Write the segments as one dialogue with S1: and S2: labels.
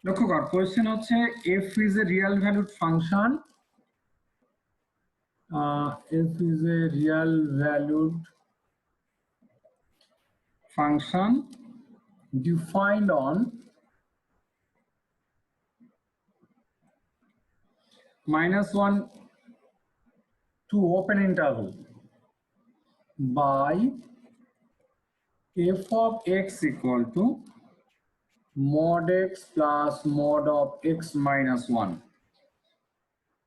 S1: লক্ষ্য কর কোয়েশ্চেন হচ্ছে f is a real valued function, f is a real valued function defined on -1 to open interval by f of x equal to mod x plus mod of x minus 1.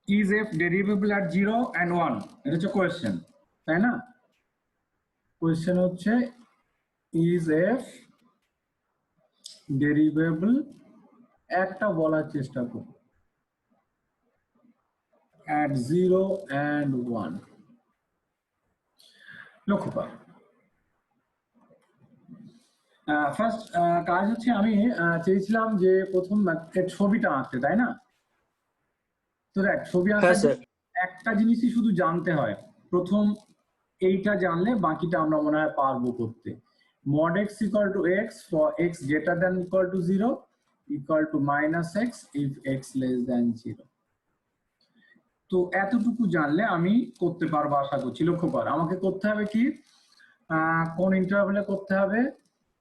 S1: Is f derivable at 0 and 1? এটা হচ্ছে question, তাই না? Question হচ্ছে is f derivable, একটা বলার চেষ্টা করব, at 0 and 1. লক্ষ্য কর ফার্স্ট কাজ হচ্ছে আমি চেয়েছিলাম যে প্রথম ছবিটা আঁকতে, তাই না? তো দেখ ছবি আঁকার একটা জিনিসই শুধু জানতে হয়, প্রথম এইটা জানলে বাকিটা আমরা মনে হয় পারবো করতে। mod x equal to x for x greater than equal to 0 equal to minus x if x less than 0. তো এতটুকু জানলে আমি করতে পারবো আশা করছি। লক্ষ্য কর আমাকে করতে হবে কি, কোন ইন্টারভ্যালে করতে হবে,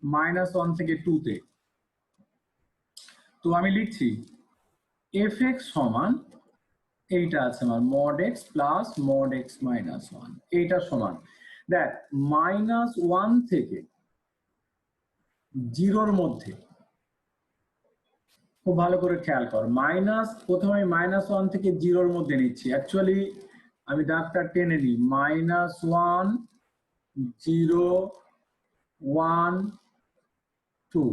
S1: -1 থেকে 2 তে। তো আমি লিখছি fx সমান এইটা আছে আমার mod x plus mod x minus 1, এইটা সমান দেখ -1 থেকে 0-র মধ্যে, খুব ভালো করে খেয়াল কর, প্রথমে আমি -1 থেকে 0-র মধ্যে নিচ্ছি। অ্যাকচুয়ালি আমি দাগটা টেনে নিই, -1 0 1 2,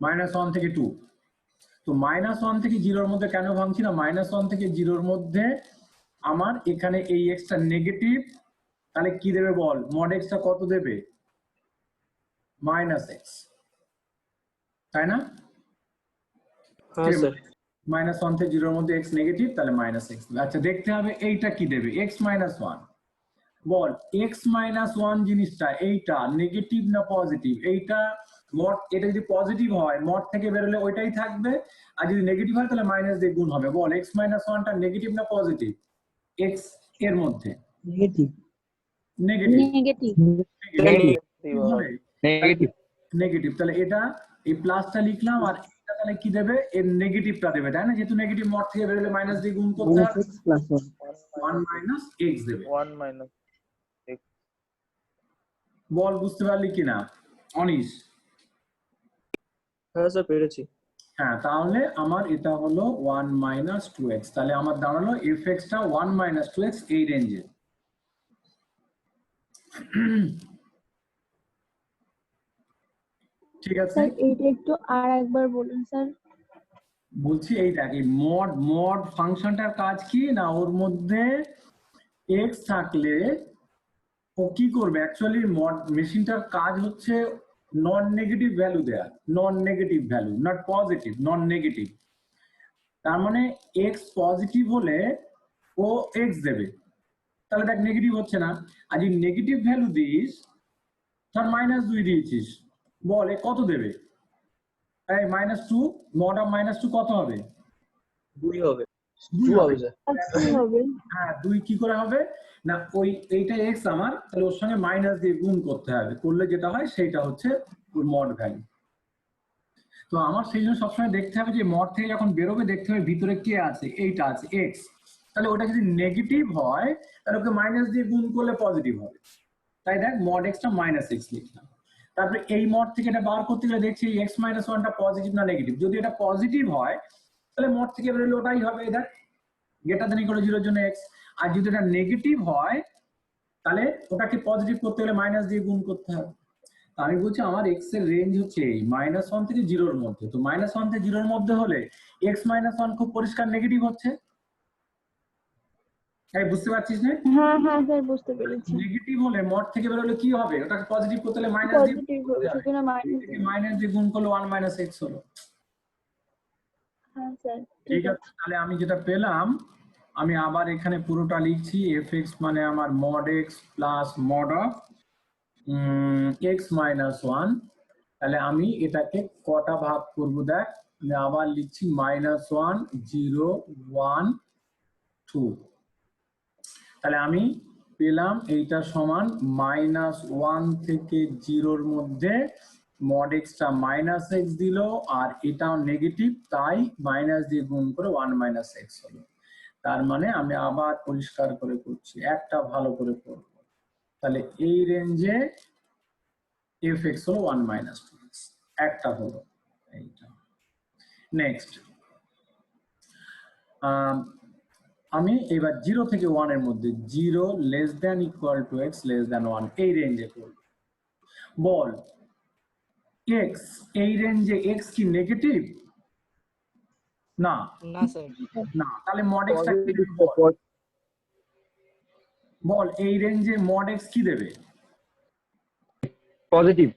S1: -1 থেকে 2। তো -1 থেকে 0-র মধ্যে কেন ভাঙছি না, -1 থেকে 0-র মধ্যে আমার এখানে এই এক্সটা নেগেটিভ, তাহলে কি দেবে বল, mod x টা কত দেবে, -x, তাই না? -1 থেকে 0-র মধ্যে x নেগেটিভ, তাহলে -x। আচ্ছা দেখতে হবে এইটা কি দেবে, x - 1। বল x - 1 জিনিসটা এইটা নেগেটিভ না পজিটিভ? এইটা মড, এটা যদি পজিটিভ হয় মড থেকে বেরোলে ওইটাই থাকবে, আর যদি নেগেটিভ হয় তাহলে মাইনাস দিয়ে গুণ হবে। বল x - 1 টা নেগেটিভ না পজিটিভ x এর মধ্যে?
S2: Negative.
S1: Negative
S3: negative
S1: negative negative, তাহলে এটা এই প্লাসটা লিখলাম, আর এটা তাহলে কি দেবে, এর নেগেটিভটা দেবে, তাই না? যেহেতু নেগেটিভ মড থেকে বেরোলে মাইনাস দিয়ে গুণ করতে হবে, 1 - x দেবে।
S4: 1 - x।
S1: বল বুঝতে পারলি কিনা অনিশ?
S4: হ্যাঁ স্যার পেরেছি।
S1: হ্যাঁ, তাহলে আমার এটা হলো 1 - 2x, তাহলে আমার দাঁড়ালো fx টা 1 - 2x এই রেঞ্জে। ঠিক আছে
S3: স্যার এইটা একটু আর একবার বলুন স্যার।
S1: বলছি এই দেখ, এই মড ফাংশনটার কাজ কি না, ওর মধ্যে x থাকলে ও কি করবে, অ্যাকচুয়ালি মড মেশিনটার কাজ হচ্ছে নন নেগেটিভ ভ্যালু দেয়া, non negative value, not positive, non negative. তার মানে x পজিটিভ হলে ও x দেবে, তাহলে দেখ নেগেটিভ হচ্ছে না। আর যদি নেগেটিভ ভ্যালু দিস, ধর -2 দিয়েছিস, বল কত দেবে, এই -2 mod of -2 কত হবে,
S4: 2 হবে।
S1: 2 হবে।
S3: হবে
S1: হ্যাঁ 2 কি করে হবে না, ওই এইটা x আমার, তাহলে ওর সঙ্গে মাইনাস দিয়ে গুণ করতে হবে, করলে যেটা হয় সেটা হচ্ছে ওর মড ভ্যালু। তো আমার সেই জন্য সবসময় দেখতে হবে যে মড থেকে যখন বেরোবে দেখতে হবে ভিতরে কে আছে, এইটা আছে x, তাহলে ওটা যদি নেগেটিভ হয় তাহলে ওকে মাইনাস দিয়ে গুণ করলে পজিটিভ হবে, তাই দেখ mod x টা -x লিখলাম। তারপরে এই মড থেকে এটা বার করতে গেলে দেখছি x - 1 টা পজিটিভ না নেগেটিভ, যদি এটা পজিটিভ হয় তাহলে মড থেকে বেরোলে ওটাই হবে, দেখ গ্রেটার দ্যান ইকুয়াল টু 0-এর জন্য x। আর যদি এটা নেগেটিভ হয় তাহলে ওটাকে পজিটিভ করতে গেলে মাইনাস দিয়ে গুণ করতে হবে। আমি বলছি আমার x এর রেঞ্জ হচ্ছে এই -1 থেকে 0-এর মধ্যে। তো -1 থেকে 0-এর মধ্যে হলে x - 1 খুব পরিষ্কার নেগেটিভ হচ্ছে, এই বুঝতে পারছিস না?
S3: হ্যাঁ হ্যাঁ স্যার বুঝতে পেরেছি।
S1: নেগেটিভ হলে মড থেকে বেরোলে কি হবে, ওটাকে পজিটিভ করতে হলে মাইনাস দিয়ে
S3: পজিটিভ হবে, সেজন্য
S1: মাইনাস দিয়ে গুণ করলে 1 - x হলো।
S3: হ্যাঁ স্যার
S1: ঠিক আছে, তাহলে আমি যেটা পেলাম আমি আবার এখানে পুরোটা লিখছি, fx মানে আমার mod x plus mod of x - 1। তাহলে আমি এটাকে কটা ভাগ করব, দেখ আমি আবার লিখছি -1 0 1 2। তাহলে আমি পেলাম এইটা সমান -1 থেকে 0-র মধ্যে mod x টা -x দিল, আর এটাও নেগেটিভ, তাই মাইনাস দিয়ে গুণ করে 1 - x হলো। তার মানে আমি আবার পরিষ্কার করে করছি, একটা ভালো করে করব। তাহলে এই রেঞ্জে fx হলো 1 - 2x, একটা হলো এইটা। নেক্সট আমি এবার 0 থেকে 1 এর মধ্যে 0 less than equal to x less than 1 এই রেঞ্জে করব। বল x এই রেঞ্জে x কি নেগেটিভ? না
S2: না স্যার।
S1: না, তাহলে mod x টা কি দেবে? বল এই রেঞ্জে mod x কি দেবে?
S5: পজিটিভ।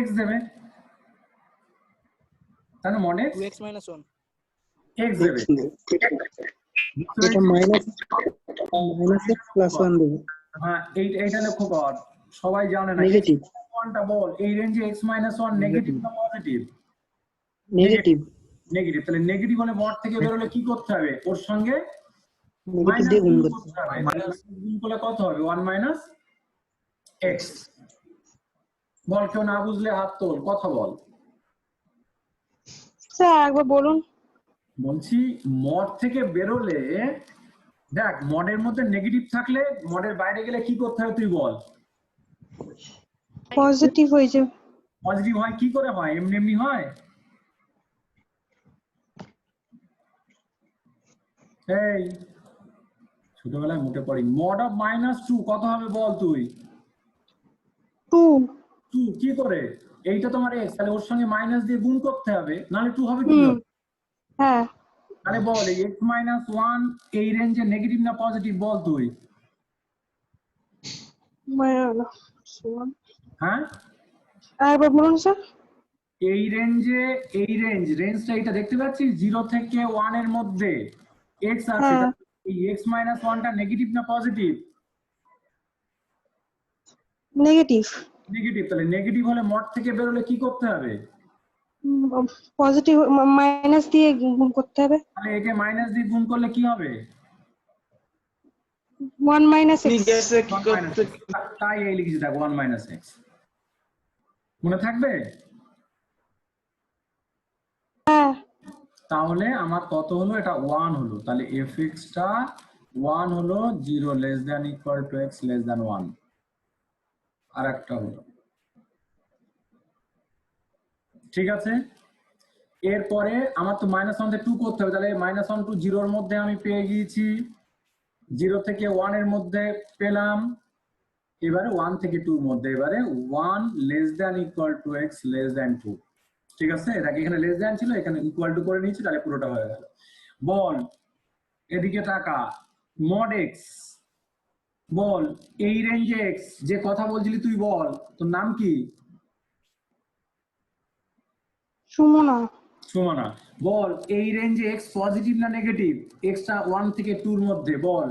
S1: x দেবে, তাহলে mod x
S2: 2x - 1
S1: x দেবে।
S6: এটা মাইনাস x প্লাস 1 দেবে,
S1: হ্যাঁ এইটা লক্ষ্য কর, সবাই জানে না
S6: নেগেটিভ
S1: কোনটা। বল এই রেঞ্জে x - 1 নেগেটিভ না পজিটিভ?
S6: Negative
S1: negative. তাহলে নেগেটিভ হলে mod থেকে বের হলে কি করতে হবে? ওর সঙ্গে
S6: নেগেটিভ
S1: মাইনাস
S6: দিয়ে গুণ
S1: গুণ
S6: করতে
S1: করতে হবে। মাইনাস গুণ করলে কত হবে? 1 - x। বল, কেউ না বুঝলে হাত তোল, কথা বল।
S3: স্যার একবার বলুন।
S1: বলছি মড থেকে বেরোলে দেখ, মডের মধ্যে নেগেটিভ থাকলে মডের বাইরে গেলে কি করতে হবে তুই বল?
S3: পজিটিভ হয়ে যাবে।
S1: পজিটিভ হয় কি করে হয়? এমনি এমনি হয়? এই ছোটবেলায় মুখে পড়ি, মড অফ -2 কত হবে বল তুই?
S3: 2
S1: 2 কি করে? এইটা তোমার x, তাহলে ওর সঙ্গে মাইনাস দিয়ে গুণ করতে হবে, নাহলে 2 হবে কি?
S3: হ্যাঁ
S1: তাহলে বল এই x - 1 এই রেঞ্জে নেগেটিভ না পজিটিভ বল তুই? হ্যাঁ
S3: একবার বলুন স্যার।
S1: এই রেঞ্জে রেঞ্জটা এটা দেখতে পাচ্ছিস, 0 থেকে 1 এর মধ্যে x আছে,
S3: হ্যাঁ।
S1: এই x - 1টা নেগেটিভ না পজিটিভ?
S3: নেগেটিভ।
S1: নেগেটিভ। তাহলে নেগেটিভ হলে মড থেকে বের হলে কি করতে হবে?
S3: পজিটিভ মাইনাস দিয়ে গুণ করতে হবে।
S1: তাহলে একে মাইনাস দিয়ে গুণ করলে কি হবে?
S3: 1 - x।
S1: তাই এই লিখেছি দেখ, 1 - x। মনে থাকবে?
S3: হ্যাঁ
S1: তাহলে আমার কত হলো? এটা 1 হলো। তাহলে fx টা 1 হলো, 0 less than equal to x less than 1। আর একটা হলো, ঠিক আছে। এরপরে আমার তো -1 থেকে 2 করতে হবে, তাহলে -1 to 0 এর মধ্যে আমি পেয়ে গিয়েছি, 0 থেকে 1 এর মধ্যে পেলাম, এবারে 1 থেকে 2 এর মধ্যে এবারে 1 less than equal to x less than 2। ঠিক আছে, এটাকে এখানে লেস দ্যান ছিল, এখানে ইকুয়াল টু করে নিয়েছি, তাহলে পুরোটা হয়ে গেল। বল এদিকে তাকা, mod x। বল এই রেঞ্জে x যে কথা বলছিলি তুই, বল তোর নাম কি?
S3: সুমনা।
S1: সুমনা। বল এই রেঞ্জে x পজিটিভ না নেগেটিভ? x টা 1 থেকে 2 এর মধ্যে, বল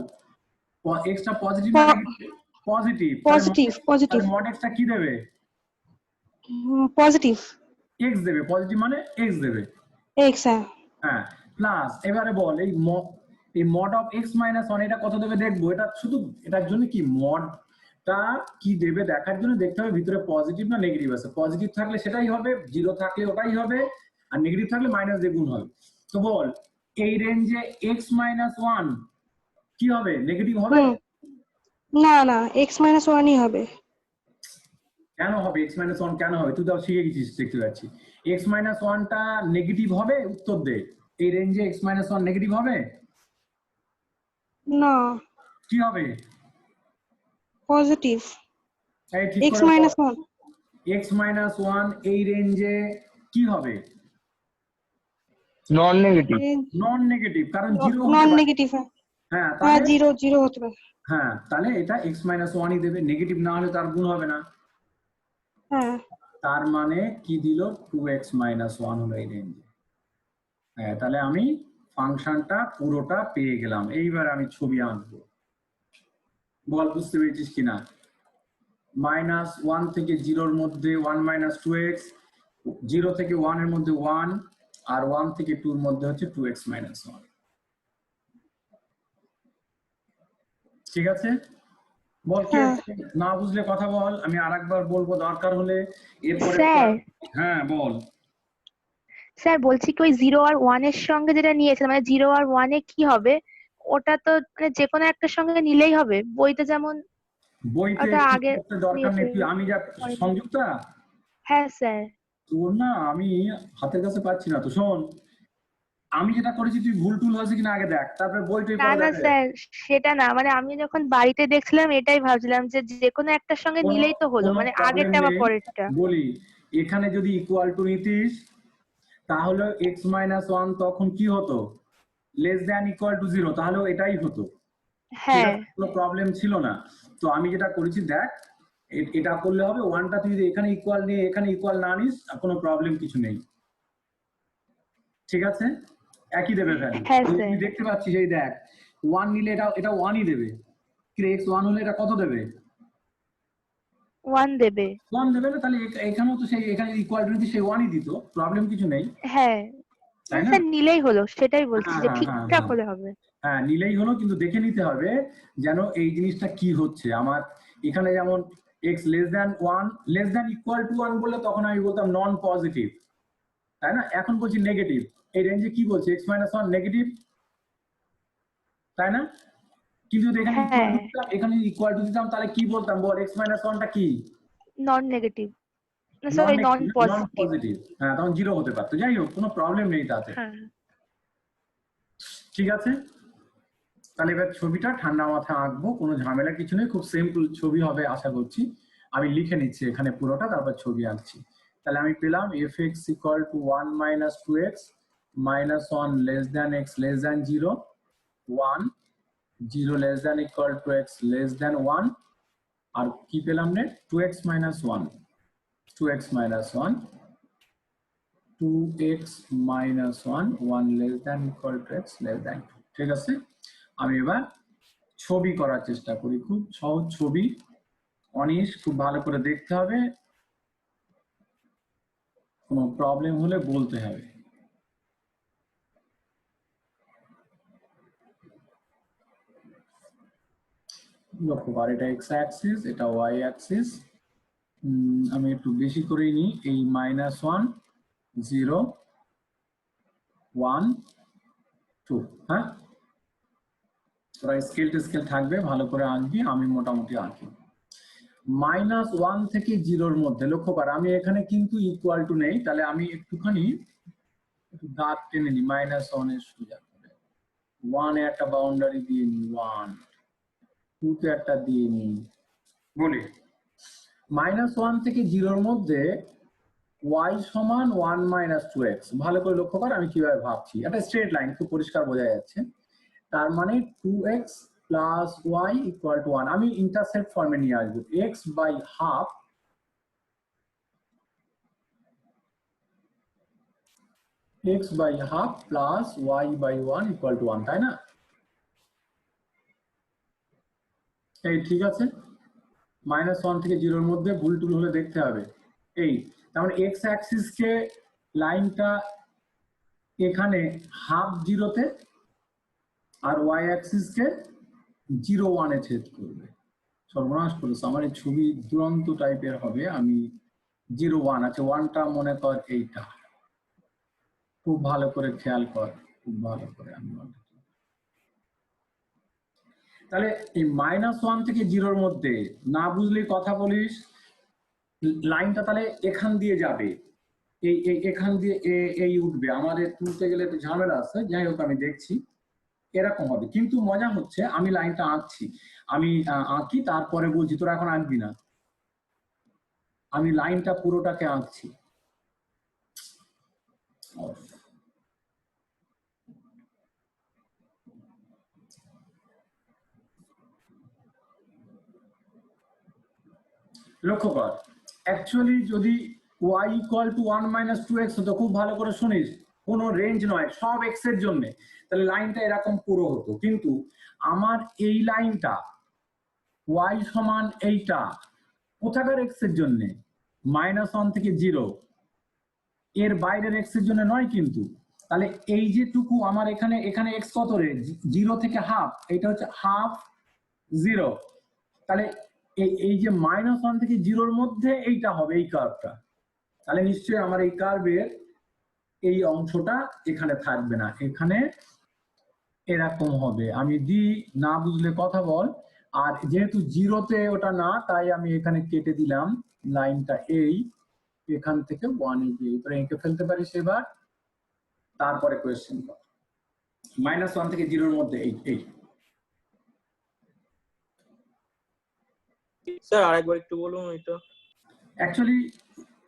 S1: x টা পজিটিভ না negative? Positive.
S3: Positive positive
S1: mod x টা কি দেবে?
S3: পজিটিভ।
S1: x দেবে। পজিটিভ মানে x দেবে।
S3: x
S1: হ্যাঁ, প্লাস এবারে বল এই mod অফ x - 1 এটা কত দেবে দেখবো। এটা শুধু এটার জন্য কি, মডটা কি দেবে দেখার জন্য দেখতে হবে ভিতরে পজিটিভ না নেগেটিভ আছে। পজিটিভ থাকলে সেটাই হবে, 0 থাকলে ওটাই হবে, আর নেগেটিভ থাকলে মাইনাস দিয়ে গুণ হবে। তো বল এই রেঞ্জে x - 1 কি হবে? নেগেটিভ হবে?
S3: না না, x - 1ই হবে।
S1: কেন হবে x - 1? কেন হবে? তুই তো শিখে গেছিস দেখতে পাচ্ছি। x - 1টা নেগেটিভ হবে? উত্তর দে। এই রেঞ্জে x - 1 নেগেটিভ হবে?
S3: না,
S1: কি হবে?
S3: পজিটিভ।
S1: এই ঠিক
S3: x
S1: করে
S3: -
S1: বল।
S3: 1
S1: x - 1 এই রেঞ্জে কি হবে?
S5: Non negative.
S1: নন নেগেটিভ, কারণ 0 হতে
S3: নন
S1: পারে।
S3: নেগেটিভ।
S1: হ্যাঁ,
S3: হ্যাঁ,
S1: তাহলে
S3: 0 হতে পারে।
S1: হ্যাঁ, তাহলে এটা x - 1ই দেবে, নেগেটিভ না হলে তার গুণ হবে না।
S3: হ্যাঁ
S1: তার মানে কি দিল? 2x - 1 হলো এই রেঞ্জে। হ্যাঁ, তাহলে আমি ফাংশনটা পুরোটা পেয়ে গেলাম। এইবার আমি ছবি আঁকবো, বল বুঝতে পেরেছিস কিনা? -1 থেকে 0 এর মধ্যে 1 - 2x, 0 থেকে 1 এর মধ্যে 1, আর 1 থেকে 2 এর মধ্যে হচ্ছে 2x মাইনাস 1। ঠিক আছে, বল কে
S3: হ্যাঁ।
S1: না বুঝলে কথা বল, আমি আরেকবার বলবো দরকার হলে। এরপরে
S2: স্যার
S1: হ্যাঁ বল।
S2: স্যার বলছি কি ওই 0 আর 1 এর সঙ্গে যেটা নিয়েছে মানে 0 আর 1 এ কি হবে, ওটা তো মানে যে কোনো একটার সঙ্গে নিলেই হবে, বইতে যেমন
S1: বইতে
S2: ওটা
S1: কি
S2: আগে
S1: করতে দরকার নেই, তুই আমি যা
S2: পরে-
S1: সংযুক্তা
S2: হ্যাঁ স্যার।
S1: তোর না আমি হাতের কাছে পাচ্ছি না তো, শোন আমি যেটা করেছি তুই ভুল টুল হয়েছে কিনা আগে দেখ, তারপরে বইটাই
S2: না
S1: পরে
S2: না
S1: দেখা যাবে।
S2: স্যার, সেটা না, মানে আমি যখন বাড়িতে দেখছিলাম এটাই ভাবছিলাম যে যে কোনো একটার সঙ্গে
S1: কোনো
S2: নিলেই তো হলো,
S1: কোনো
S2: মানে
S1: প্রবলেম
S2: আগেরটা বা
S1: নেই,
S2: পরেরটা।
S1: বলি এখানে যদি ইকুয়াল টু নিতিস তাহলে x মাইনাস 1 তখন কি হতো, লেস দ্যান ইকুয়াল টু 0, তাহলে এটাই হতো। ঠিক
S2: হ্যাঁ
S1: আছে, কোনো প্রবলেম ছিল না। তো আমি যেটা করেছি দেখ, এটা করলে হবে, 1টা তুই যদি এখানে ইকুয়াল নিয়ে এখানে ইকুয়াল না নিস কোনো প্রবলেম কিছু নেই। ঠিক আছে, একই দেবে ভ্যালু,
S2: হ্যাঁ
S1: তুই
S2: স্যার।
S1: দেখতে পাচ্ছিস, এই দেখ 1 নিলে এটা 1ই দেবে, কি x 1 হলে এটা কত দেবে,
S2: 1 দেবে।
S1: 1 দেবে না, তাহলে এখানেও তো সেই এখানে ইকুয়াল টু নিতে সেই 1ই দিত, প্রবলেম কিছু নেই,
S2: হ্যাঁ
S1: তাই না?
S2: স্যার নিলেই হলো, সেটাই বলছি
S1: হ্যাঁ
S2: যে
S1: হ্যাঁ হ্যাঁ
S2: ঠিকঠাক
S1: হ্যাঁ
S2: হলে হবে।
S1: হ্যাঁ, নিলেই হলো, কিন্তু দেখে নিতে হবে যেন এই জিনিসটা কি হচ্ছে আমার এখানে। যেমন x less than 1 less than equal to 1 বললে তখন আমি বলতাম নন পজিটিভ, তাই না? এখন বলছি নেগেটিভ, এই রেঞ্জে কি বলছে x মাইনাস 1 নেগেটিভ, তাই না? কিন্তু যদি এখানে ইকুয়াল
S2: হ্যাঁ
S1: টু দিতাম, এখানে ইকুয়াল টু দিতাম তাহলে কি বলতাম বল, x মাইনাস 1টা কি
S2: নন নেগেটিভ,
S1: নন
S2: সরি নন
S1: নেগেটিভ, নন
S2: পজিটিভ।
S1: পজিটিভ, হ্যাঁ তখন 0 হতে পারতো। যাই হোক, কোনো প্রবলেম নেই তাতে।
S2: হ্যাঁ
S1: ঠিক আছে, তাহলে এবার ছবিটা ঠান্ডা মাথায় আঁকবো, কোনো ঝামেলা কিছু নেই, খুব সিম্পল ছবি হবে আশা করছি। আমি লিখে নিচ্ছি এখানে পুরোটা, তারপর ছবি আঁকছি। তাহলে আমি পেলাম fx equal to 1 minus 2x minus 1 less than x less than 0, 1 0 less than equal to x less than 1, আর কি পেলাম রে 2x minus 1, 2x minus 1, 2x minus 1, 1 less than equal to x less than 2। ঠিক আছে, আমি এবার ছবি করার চেষ্টা করি, খুব সহজ ছবি, অনিশ খুব ভালো করে দেখতে হবে, কোনো প্রবলেম হলে বলতে হবে। লক্ষ্য কর, এটা এক্স অ্যাক্সিস, এটা ওয়াই অ্যাক্সিস। আমি একটু বেশি করেই নিই, এই -1 0 1 2, হ্যাঁ তোরা স্কেল টেস্কেল থাকবে, ভালো করে আঁকবি, আমি মোটামুটি আঁকি। -1 থেকে 0-র মধ্যে লক্ষ্য কর, আমি এখানে কিন্তু ইকুয়াল টু নেই, তাহলে আমি একটুখানি একটু দাগ টেনে নিই, -1 এর সোজা করে 1 এ একটা বাউন্ডারি দিয়ে নিই, 1 2 তে একটা দিয়ে নিই, বলি -1 থেকে 0-র মধ্যে y সমান 1 মাইনাস 2x। ভালো করে লক্ষ্য কর আমি কিভাবে ভাবছি, একটা স্ট্রেট লাইন, খুব পরিষ্কার বোঝা যাচ্ছে। তার মানে 2x plus y equal to 1, আমি ইন্টারসেপ্ট ফর্মে নিয়ে আসবো, x by half x by half plus y by 1 equal to 1, তাই না? এই ঠিক আছে, -1 থেকে 0-র মধ্যে ভুল টুল হলে দেখতে হবে। এই তার মানে x অ্যাক্সিসকে লাইনটা এখানে হাফ 0-তে আর y অ্যাক্সিসকে 0 1 এ ছেদ করবে। সর্বনাশ করেছে আমার এই ছবি, দুরন্ত টাইপের হবে। আমি 0 1 আছে, 1টা মনে কর এইটা, খুব ভালো করে খেয়াল কর, খুব ভালো করে। আমি তাহলে এই -1 থেকে 0-র মধ্যে না বুঝলে কথা বলিস, লাইনটা তাহলে এখান দিয়ে যাবে, এই এখান দিয়ে এই উঠবে, আমাদের তুলতে গেলে একটু ঝামেলা আছে, যাই হোক আমি দেখছি এরকম হবে। কিন্তু মজা হচ্ছে আমি লাইনটা আঁকছি, আমি আঁকি তারপরে বলছি, তোরা এখন আঁকবি না, আমি লাইনটা পুরোটাকে আঁকছি। লক্ষ্য কর, অ্যাকচুয়ালি যদি y equal to 1 minus 2x হতো, খুব ভালো করে শুনিস, কোনো রেঞ্জ নয়, সব x এর জন্য, তাহলে লাইনটা এরকম পুরো হতো। কিন্তু আমার এই লাইনটা y সমান এইটা কোথাকার x এর জন্য, -1 থেকে 0, এর বাইরের এক্স এর জন্য নয় কিন্তু। তাহলে এই যেটুকু আমার এখানে এখানে এক্স কত রে, 0 থেকে হাফ, এটা হচ্ছে হাফ 0। তাহলে এই যে -1 থেকে 0-র মধ্যে এইটা হবে এই কার্ভটা। তাহলে নিশ্চয়ই আমার এই কার্ভের এই অংশটা এখানে থাকবে না, এখানে এরকম হবে। আমি দি, না বুঝলে কথা বল। আর যেহেতু 0-তে ওটা না, তাই আমি এখানে কেটে দিলাম লাইনটা, এই এখান থেকে 1 এ গিয়ে তোরা এঁকে ফেলতে পারিস এবার। তারপরে কোয়েশ্চেন কর, -1 থেকে 0-র মধ্যে এই
S4: স্যার আরেকবার একটু বলুন এটা।
S1: অ্যাকচুয়ালি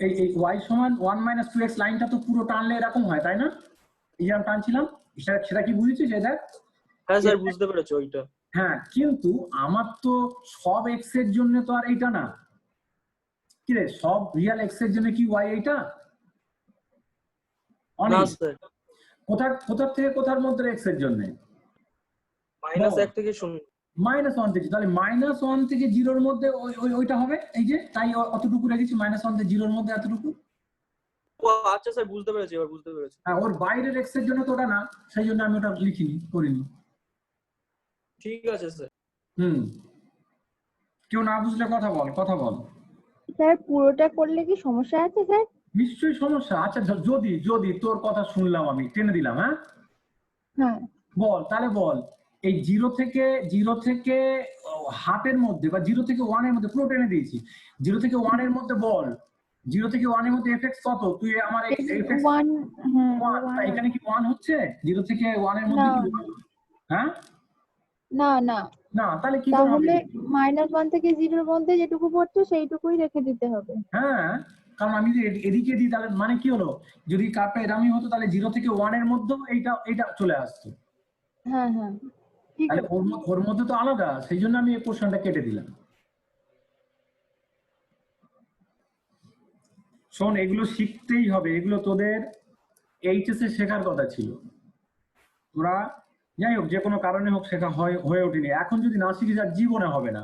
S1: এই y সমান 1 - 2x লাইনটা তো পুরো টানলে এরকম হয়, তাই না? এই যে আমি টানছিলাম, সেটা কি বুঝেছিস? এটা
S4: হ্যাঁ স্যার বুঝতে পেরেছি ওইটা।
S1: হ্যাঁ, কিন্তু আমার তো সব এক্স এর জন্য তো আর এইটা না। কি রে, সব রিয়েল এক্স এর জন্য কি ওয়াই এইটা?
S4: না স্যার,
S1: কোথা থেকে কোথার মধ্যে এক্স এর জন্য?
S4: -1 থেকে 0।
S1: -1 থেকে, তাহলে -1 থেকে 0-র মধ্যে ওইটা হবে। এই যে তাই অতটুকু রেখেছি, -1 থেকে 0-র মধ্যে এতটুকু।
S4: ও আচ্ছা স্যার বুঝতে পেরেছি, এবার বুঝতে পেরেছি।
S1: হ্যাঁ, ওর বাইরের এক্স এর জন্য তো ওটা না, সেই জন্য আমি ওটা করিনি।
S4: ঠিক আছে স্যার।
S1: কেউ না বুঝলে কথা বল।
S2: স্যার পুরোটা করলে কি সমস্যা আছে স্যার?
S1: নিশ্চয়ই সমস্যা। আচ্ছা, যদি তোর কথা শুনলাম, আমি টেনে দিলাম, হ্যাঁ
S2: হ্যাঁ
S1: বল, তাহলে বল এই 0 থেকে হাফের মধ্যে বা 0 থেকে 1 এর মধ্যে পুরো টেনে দিয়েছি। 0 থেকে 1 এর মধ্যে বল, 0 থেকে 1 এর মধ্যে এফএক্স কত? তুই আমার এফএক্স
S2: 1, হ্যাঁ
S1: 1, এখানে কি 1 হচ্ছে? 0 থেকে 1 এর
S2: না
S1: মধ্যে কি 1? হ্যাঁ
S2: না না,
S1: না, তাহলে কি করে
S2: তাহলে
S1: হবে?
S2: -1 থেকে 0-র মধ্যে যেটুকু পড়ছে সেইটুকুই রেখে দিতে হবে।
S1: হ্যাঁ, কারণ আমি যদি এদিকে দিই তাহলে মানে কি হলো, যদি কাপটা এরমই হতো তাহলে 0 থেকে 1 এর মধ্যেও এইটা চলে আসতো।
S2: হ্যাঁ হ্যাঁ ঠিক
S1: তাহলে
S2: আছে।
S1: ওর মধ্যে তো আলাদা, সেই জন্য আমি এই পোর্শনটা কেটে দিলাম। শোন, এগুলো শিখতেই হবে, এগুলো তোদের এইচএস এ শেখার কথা ছিল। তোরা যাই হোক, যে কোনো কারণে হোক শেখা হয়ে ওঠেনি। এখন যদি না শিখিস আর জীবনে হবে না।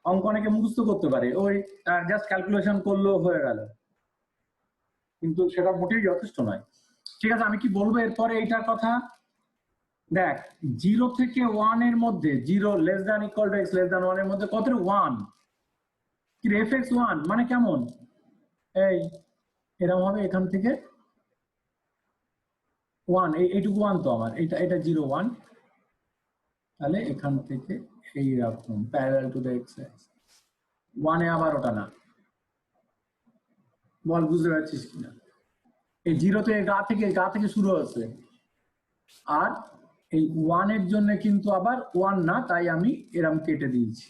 S1: অঙ্ক অনেকে মুখস্থ করতে পারে, ওই জাস্ট ক্যালকুলেশন করলো হয়ে গেল, কিন্তু সেটা মোটেই যথেষ্ট নয়। ঠিক আছে, আমি কি বলবো এরপরে এইটার কথা? দেখ, 0 থেকে 1 এর মধ্যে, 0 less than equal to x less than 1 এর মধ্যে কত? 1। কি এফ এক্স 1 মানে কেমন? এই এরকম হবে, এখান থেকে 1, এইটুকু 1 তো আমার, এটা 0 1, তাহলে এখান থেকে এইরকম parallel to the x Axis. 1 এ আবার ওটা না। বল বুঝতে পারছিস কিনা? এই 0 তে গা থেকে শুরু হচ্ছে, আর এই 1 এর জন্য কিন্তু আবার 1 না, তাই আমি এরকম কেটে দিয়েছি।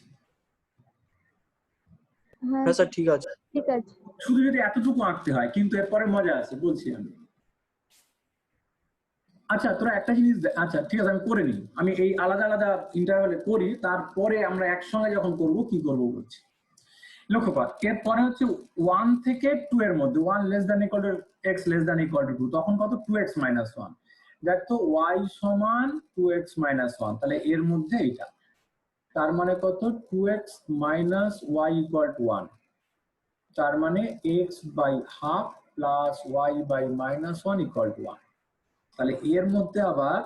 S2: হ্যাঁ
S4: স্যার ঠিক আছে।
S2: ঠিক আছে।
S1: শুধু যদি এতটুকু আঁকতে হয়, কিন্তু এরপরে মজা আছে, বলছি আমি। আচ্ছা, তোরা একটা জিনিস আচ্ছা ঠিক আছে, আমি করে নিই, আমি এই আলাদা আলাদা ইন্টারভ্যালে করি, তারপরে আমরা একসঙ্গে যখন করব কি করব বলছি। লক্ষ্য কর, এরপরে হচ্ছে 1 থেকে 2 এর মধ্যে, 1 less than equal to x less than equal to 2, তখন কত? 2x - 1। দেখ তো, y সমান 2x - 1, তাহলে এর মধ্যে এইটা, তার মানে কত? 2x - y ইকুয়াল টু 1, তার মানে x by half plus y by -1 equal to 1। তাহলে এর মধ্যে আবার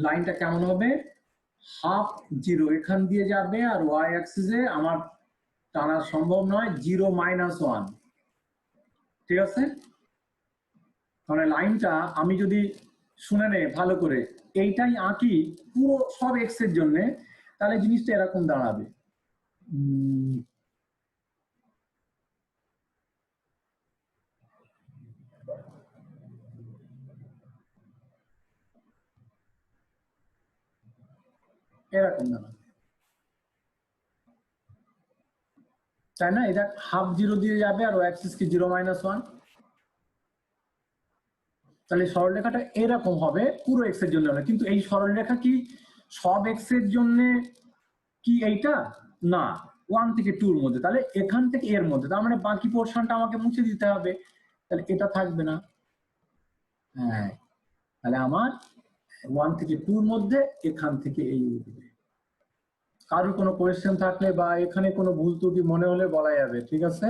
S1: লাইনটা কেমন হবে? হাফ 0 এখান দিয়ে যাবে, আর y অ্যাক্সিসে আমার টানা সম্ভব নয়, 0 - 1। ঠিক আছে, মানে লাইনটা আমি যদি শুনে নে ভালো করে, এইটাই আঁকি পুরো সব এক্স এর জন্য, তাহলে জিনিসটা এরকম দাঁড়াবে। এরকম দাঁড়াবে, তাই না? এটা হাফ 0 দিয়ে যাবে, আর ও অ্যাক্সিস কি 0 - 1। তাহলে সরলরেখাটা এরকম হবে পুরো এক্স এর জন্য, কিন্তু এই সরলরেখা কি সব এক্স এর জন্য কি এইটা? না, 1 থেকে 2 এর মধ্যে, তাহলে এখান থেকে এর মধ্যে, তার মানে বাকি পোর্শনটা আমাকে মুছে দিতে হবে, তাহলে এটা থাকবে না। হ্যাঁ, তাহলে আমার 1 থেকে 2 এর মধ্যে এখান থেকে এই উঠবে। কারোর কোনো কোয়েশ্চেন থাকলে বা এখানে কোনো ভুল ত্রুটি মনে হলে বলা যাবে, ঠিক আছে?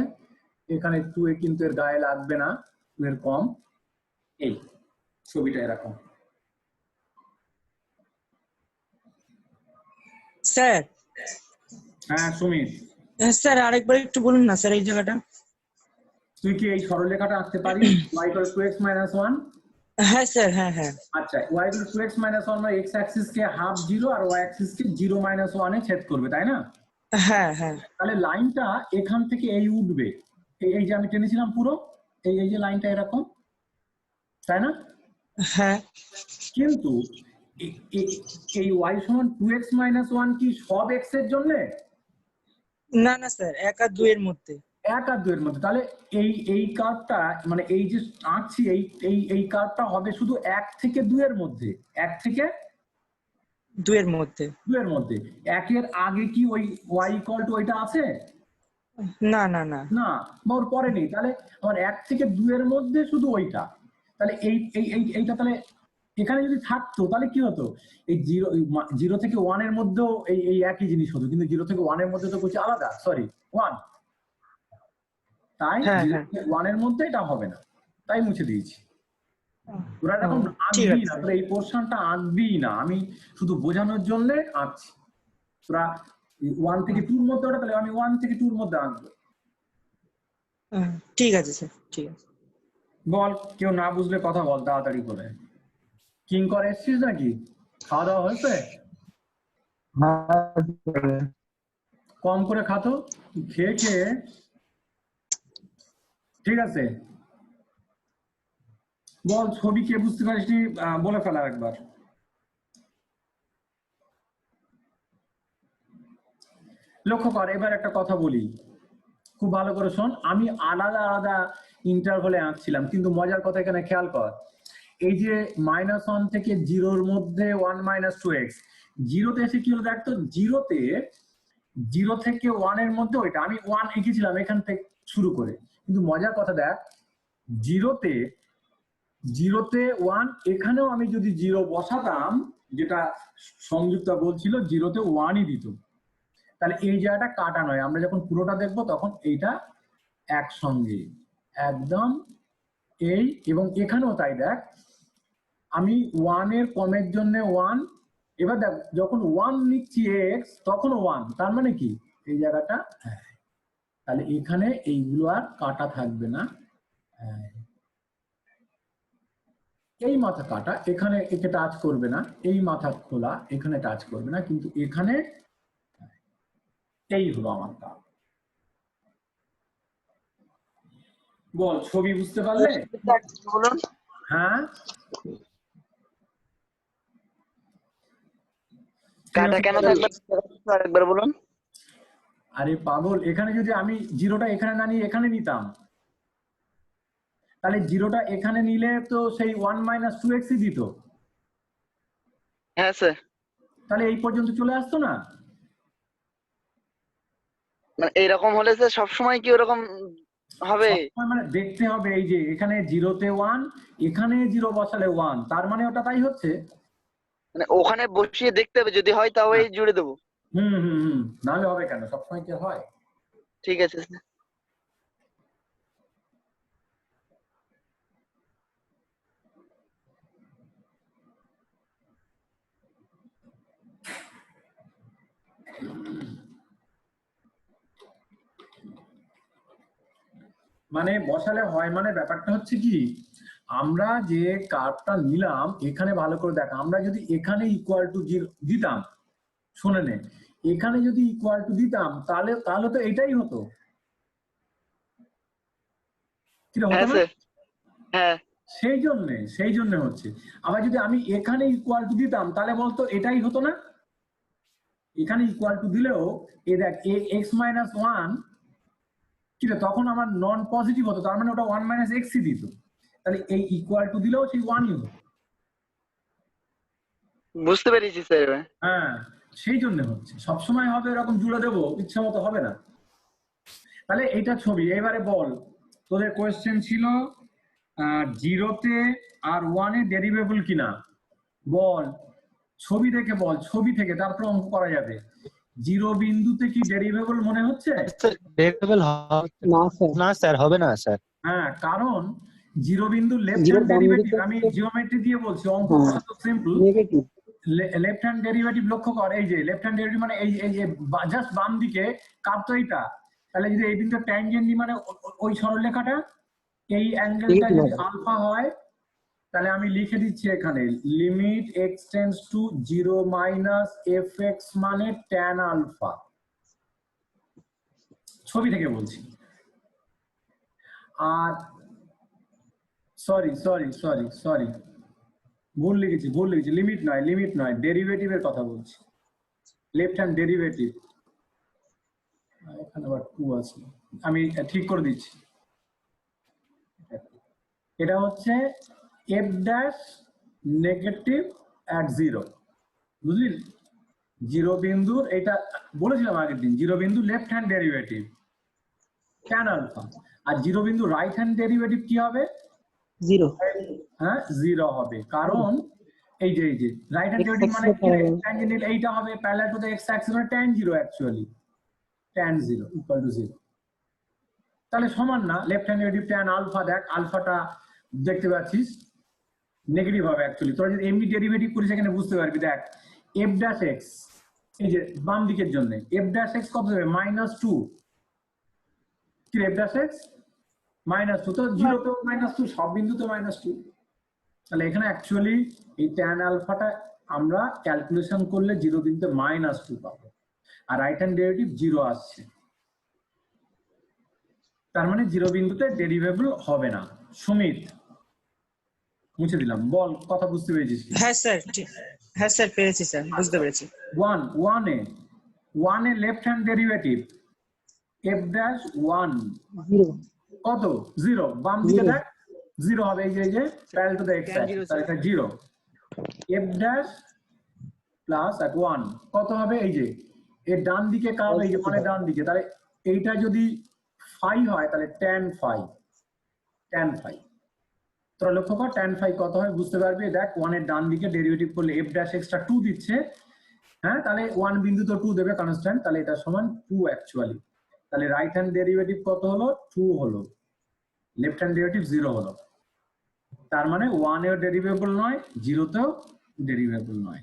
S1: এখানে 2 এ কিন্তু এর গায়ে লাগবে না, 2 এর কম, এই ছবিটা এরকম।
S5: স্যার
S1: হ্যাঁ সুমিত,
S5: স্যার আরেকবার একটু বলুন না স্যার এই জায়গাটা।
S1: তুই কি এই সরলরেখাটা আঁকতে পারিস? y = 2x - 1।
S5: হ্যাঁ স্যার, হ্যাঁ হ্যাঁ
S1: আচ্ছা, y = 2x - 1 মানে x অ্যাক্সিস কে হাফ 0 আর y অ্যাক্সিস কে 0 - 1 এ ছেদ করবে, তাই না?
S5: হ্যাঁ হ্যাঁ
S1: তাহলে লাইনটা এখান থেকে এই উঠবে, এই যে আমি টেনেছিলাম পুরো, এই যে লাইনটা এরকম, তাই না?
S5: হ্যাঁ
S1: কিন্তু এই y = 2x - 1 কি সব x এর জন্য?
S5: না না স্যার, 1 আর 2 এর মধ্যে।
S1: 1 আর 2 এর মধ্যে। তাহলে এই কার্ভটা মানে এই যে আঁকছি এই কার্ভটা হবে শুধু 1 থেকে 2 এর মধ্যে, 1 থেকে
S5: 2 এর মধ্যে।
S1: 2 এর মধ্যে। 1 এর আগে কি ওই y = ওইটা আছে?
S5: না না না
S1: না, বা ওর পরে নেই। তাহলে আমার 1 থেকে 2 এর মধ্যে শুধু ওইটা। তাহলে এইটা তাহলে এখানে যদি থাকতো তাহলে কি হতো? এই 0 থেকে 1 এর মধ্যেও এই একই জিনিস হতো, কিন্তু 0 থেকে 1 এর মধ্যে তো কিছু আলাদা, সরি 1। তাই
S5: হ্যাঁ
S1: 0
S5: হ্যাঁ
S1: থেকে 1 এর মধ্যে এটা হবে না, তাই মুছে দিয়েছি। তোরা এখন
S5: ঠিক
S1: আঁকবি
S5: আছে
S1: না, তোরা এই পোর্শনটা আঁকবি না, আমি শুধু বোঝানোর জন্য আঁকছি। তোরা 1 থেকে 2 এর মধ্যে ওটা, তাহলে আমি 1 থেকে 2 এর মধ্যে আঁকবো।
S5: ঠিক আছে স্যার, ঠিক আছে।
S1: বল, কেউ না বুঝলে কথা বল তাড়াতাড়ি করে। কিঙ্কর এসছিস নাকি? খাওয়া দাওয়া হয়েছে? কম করে খাতো, খেয়ে খেয়ে। ঠিক আছে, বল ছবি কে বুঝতে পারিসনি বলে ফেলা একবার। লক্ষ্য কর, এবার একটা কথা বলি, খুব ভালো করে শোন। আমি আলাদা আলাদা ইন্টারভালে আঁকছিলাম, কিন্তু মজার কথা এখানে খেয়াল কর, এই যে -1 থেকে 0 এর মধ্যে 1 - 2x, 0তে এসে কি হলো দেখ তো, 0 থেকে 1 এর মধ্যে ওইটা আমি 1 এঁকেছিলাম এখান থেকে শুরু করে, কিন্তু মজার কথা দেখ, 0তে 1, এখানেও আমি যদি 0 বসাতাম, যেটা সংযুক্তা বলছিল 0তে 1ই দিত, তাহলে এই জায়গাটা কাটা নয়। আমরা যখন পুরোটা দেখবো তখন এইটা একসঙ্গে একদম এই, এবং এখানেও তাই। দেখ আমি 1 এর কমের জন্য 1, এবার দেখ যখন 1 লিখছি x তখন 1, তার মানে কি এই জায়গাটা, তাহলে এখানে এইগুলো আর কাটা থাকবে না। এই মাথা কাটা, এখানে একে টাচ করবে না, এই মাথা খোলা এখানে টাচ করবে না, কিন্তু এখানে এই হলো আমার কাজ। বল ছবি বুঝতে পারলে?
S7: বলুন।
S1: হ্যাঁ,
S7: কাটা কেন থাকবে আরেকবার বলুন।
S1: আরে পাগল, এখানে যদি আমি 0টা এখানে না নিয়ে এখানে নিতাম, তাহলে 0টা এখানে নিলে তো সেই 1 - 2x ই দিত,
S7: হ্যাঁ স্যার,
S1: তাহলে এই পর্যন্ত চলে আসতো না?
S7: মানে এইরকম হলে স্যার সবসময় কি ওরকম হবে?
S1: সবসময় মানে দেখতে হবে, এই যে এখানে 0তে 1, এখানে 0 বসালে 1, তার মানে ওটা তাই হচ্ছে।
S7: মানে ওখানে বসিয়ে দেখতে হবে, যদি হয় তাও এই জুড়ে দেবো।
S1: নাহলে হবে কেন, সবসময় কি হয়?
S7: ঠিক আছে স্যার।
S1: মানে বসালে হয়, মানে ব্যাপারটা হচ্ছে কি, আমরা যে কার্ভটা নিলাম এখানে ভালো করে দেখ, আমরা যদি এখানে =0 দিতাম, শুনে নে, এখানে যদি = দিতাম তাহলে তো এটাই হতো, কি হতো
S7: হ্যাঁ
S1: না?
S7: স্যার, হ্যাঁ
S1: সেই জন্য হচ্ছে। আবার যদি আমি এখানে = দিতাম তাহলে বলতো এটাই হতো না? এখানে = দিলেও এ দেখ x - 1, ঠিক আছে, তখন আমার নন পজিটিভ হতো, তার মানে ওটা 1 - x ই দিত, তাহলে এই = দিলেও সেই 1ই হতো।
S7: বুঝতে পেরেছি স্যার।
S1: হ্যাঁ, সেই জন্য হচ্ছে, সবসময় হবে এরকম জুড়ে দেবো ইচ্ছা মতো হবে না। তাহলে এইটা ছবি। এবারে বল, তোদের কোয়েশ্চেন ছিল 0তে আর 1 এ ডেরিভেবল কিনা, বল ছবি দেখে বল, ছবি থেকে তারপর অঙ্ক করা যাবে। 0 বিন্দুতে কি ডেরিভেবল মনে হচ্ছে?
S8: ভেরিয়েবল
S6: না স্যার,
S8: না স্যার, হবে না স্যার।
S1: হ্যাঁ, কারণ জিরো বিন্দু লেফট
S6: জিরো
S1: হ্যান্ড
S6: বাম
S1: ডেরিভেটিভ,
S6: দিকে
S1: আমি জিওমেট্রি দিয়ে বলছি, অঙ্ক
S6: হ্যাঁ।
S1: করা তো simple.
S6: Negative.
S1: Left hand derivative লক্ষ্য কর, এই যে লেফট হ্যান্ড ডেরিভেটিভ মানে এই যে জাস্ট বাম দিকে কাপ তো এইটা, তাহলে যদি এই বিন্দু ট্যানজেন্ট মানে ওই সরলরেখাটা, এই অ্যাঙ্গেলটা যদি আলফা হয়, তাহলে আমি লিখে দিচ্ছি এখানে limit x tends to 0 minus F x মানে ট্যান আলফা, ছবি থেকে বলছি। আর সরি সরি সরি সরি ভুল লিখেছি, লিমিট নয় ডেরিভেটিভের কথা বলছি, লেফট হ্যান্ড ডেরিভেটিভ। এখানে আবার 2 আছে, আমি ঠিক করে দিচ্ছি। এটা হচ্ছে এফ ড্যাশ নেগেটিভ অ্যাট 0, বুঝলি? জিরো বিন্দুর, এটা বলেছিলাম আগের দিন, জিরো বিন্দু left hand derivative tan alpha, আর জিরো বিন্দু রাইট হ্যান্ড ডেরিভেটিভ কি হবে?
S6: জিরো।
S1: হ্যাঁ 0 হবে, কারণ এই যে রাইট হ্যান্ড ডেরিভেটিভ মানে ট্যানজেন্ট, এইটা হবে parallel to the x axis মানে tan 0 actually, tan 0 equal to 0, তাহলে সমান না? Left hand derivative tan alpha, দেখ আলফাটা দেখতে পাচ্ছিস নেগেটিভ হবে অ্যাকচুয়ালি, তোরা যদি এমনি ডেরিভেটিভ করিস এখানে বুঝতে পারবি। দেখ এফ ড্যাশ এক্স, এই যে বাম দিকের জন্য এফ ড্যাশ এক্স কত হবে? -2, কি এফ ড্যাশ এক্স -2, তো 0 তো -2, সব বিন্দুতে -2, তাহলে এখানে অ্যাকচুয়ালি এই ট্যান আলফাটা আমরা ক্যালকুলেশন করলে 0 বিন্দুতে -2 পাবো, আর রাইট হ্যান্ড ডেরিভেটিভ 0 আসছে, তার মানে 0 বিন্দুতে ডেরিভেবল হবে না। সুমিত, মুছে দিলাম, বল কথা বুঝতে পেরেছিস?
S5: হ্যাঁ স্যার, হ্যাঁ স্যার পেরেছি স্যার, বুঝতে পেরেছি।
S1: 1 এ left hand derivative f dash 1
S6: zero.
S1: কত? 0, বাম দিকে দেখ 0 হবে, এই যে parallel to the x axis, তাহলে এটা 0। f ড্যাশ প্লাস 1 কত হবে? এই যে এর ডান দিকে কার, এই যে মানে ডান দিকে, তাহলে এইটা যদি 5 হয় তাহলে tan 5, তোরা লক্ষ্য কর tan 5 কত হয় বুঝতে পারবি। দেখ 1 এর ডান দিকে ডেরিভেটিভ করলে f ড্যাশ এক্সট্রা 2 দিচ্ছে, হ্যাঁ, তাহলে 1 বিন্দু তো 2 দেবে কনস্ট্যান্ট, তাহলে এটা সমান 2 অ্যাকচুয়ালি। তাহলে রাইট হ্যান্ড ডেরিভেটিভ কত হলো? 2 হলো, লেফট হ্যান্ড ডেরিভেটিভ 0 হলো, তার মানে 1 এও ডেরিভেবল নয়, 0 তেও ডেরিভেবল নয়।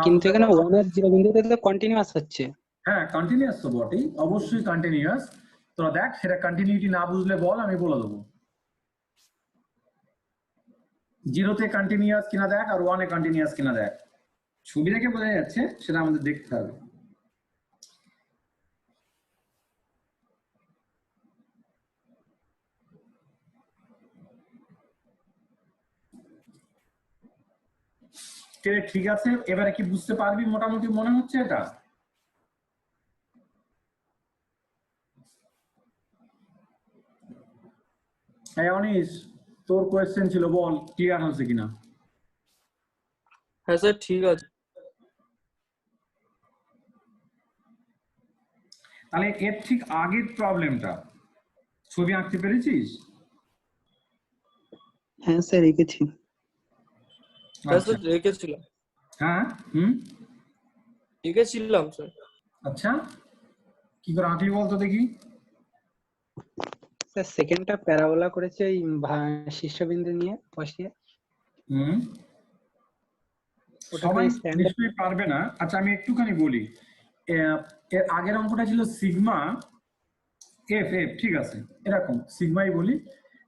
S6: কিন্তু এখানে 1 আর 0 বিন্দুতে তো কন্টিনিউয়াস হচ্ছে।
S1: হ্যাঁ কন্টিনিউয়াস তো বটেই, অবশ্যই কন্টিনিউয়াস। তোরা দেখ সেটা কন্টিনিউটি না বুঝলে বল, আমি বলে দেবো। 0 তে কন্টিনিউয়াস কিনা দেখ, আর 1 এ কন্টিনিউয়াস কিনা দেখ, ছবি দেখে বোঝা যাচ্ছে, সেটা আমাদের দেখতে হবে। ঠিক আছে, এবারে কি বুঝতে পারবি মোটামুটি মনে হচ্ছে এটা? হ্যাঁ অনিশ, তোর কোয়েশ্চেন ছিল, বল ক্লিয়ার হচ্ছে কিনা?
S4: হ্যাঁ স্যার ঠিক আছে।
S1: তাহলে এর ঠিক আগের প্রবলেমটা ছবি আঁকতে পেরেছিস?
S6: হ্যাঁ স্যার এঁকেছি।
S4: হ্যাঁ স্যার রেখেছিলাম,
S1: হ্যাঁ
S4: রেখেছিলাম স্যার।
S1: আচ্ছা কি করে আঁকলি বলতো দেখি?
S6: স্যার সেকেন্ডটা প্যারাবোলা করেছে এই শীর্ষবিন্দু নিয়ে বসিয়ে।
S1: সবাই নিশ্চয়ই পারবে না। আচ্ছা আমি একটুখানি বলি, এর আগের অঙ্কটা ছিল সিগমা এফ, ঠিক আছে, এরকম সিগমাই বলি,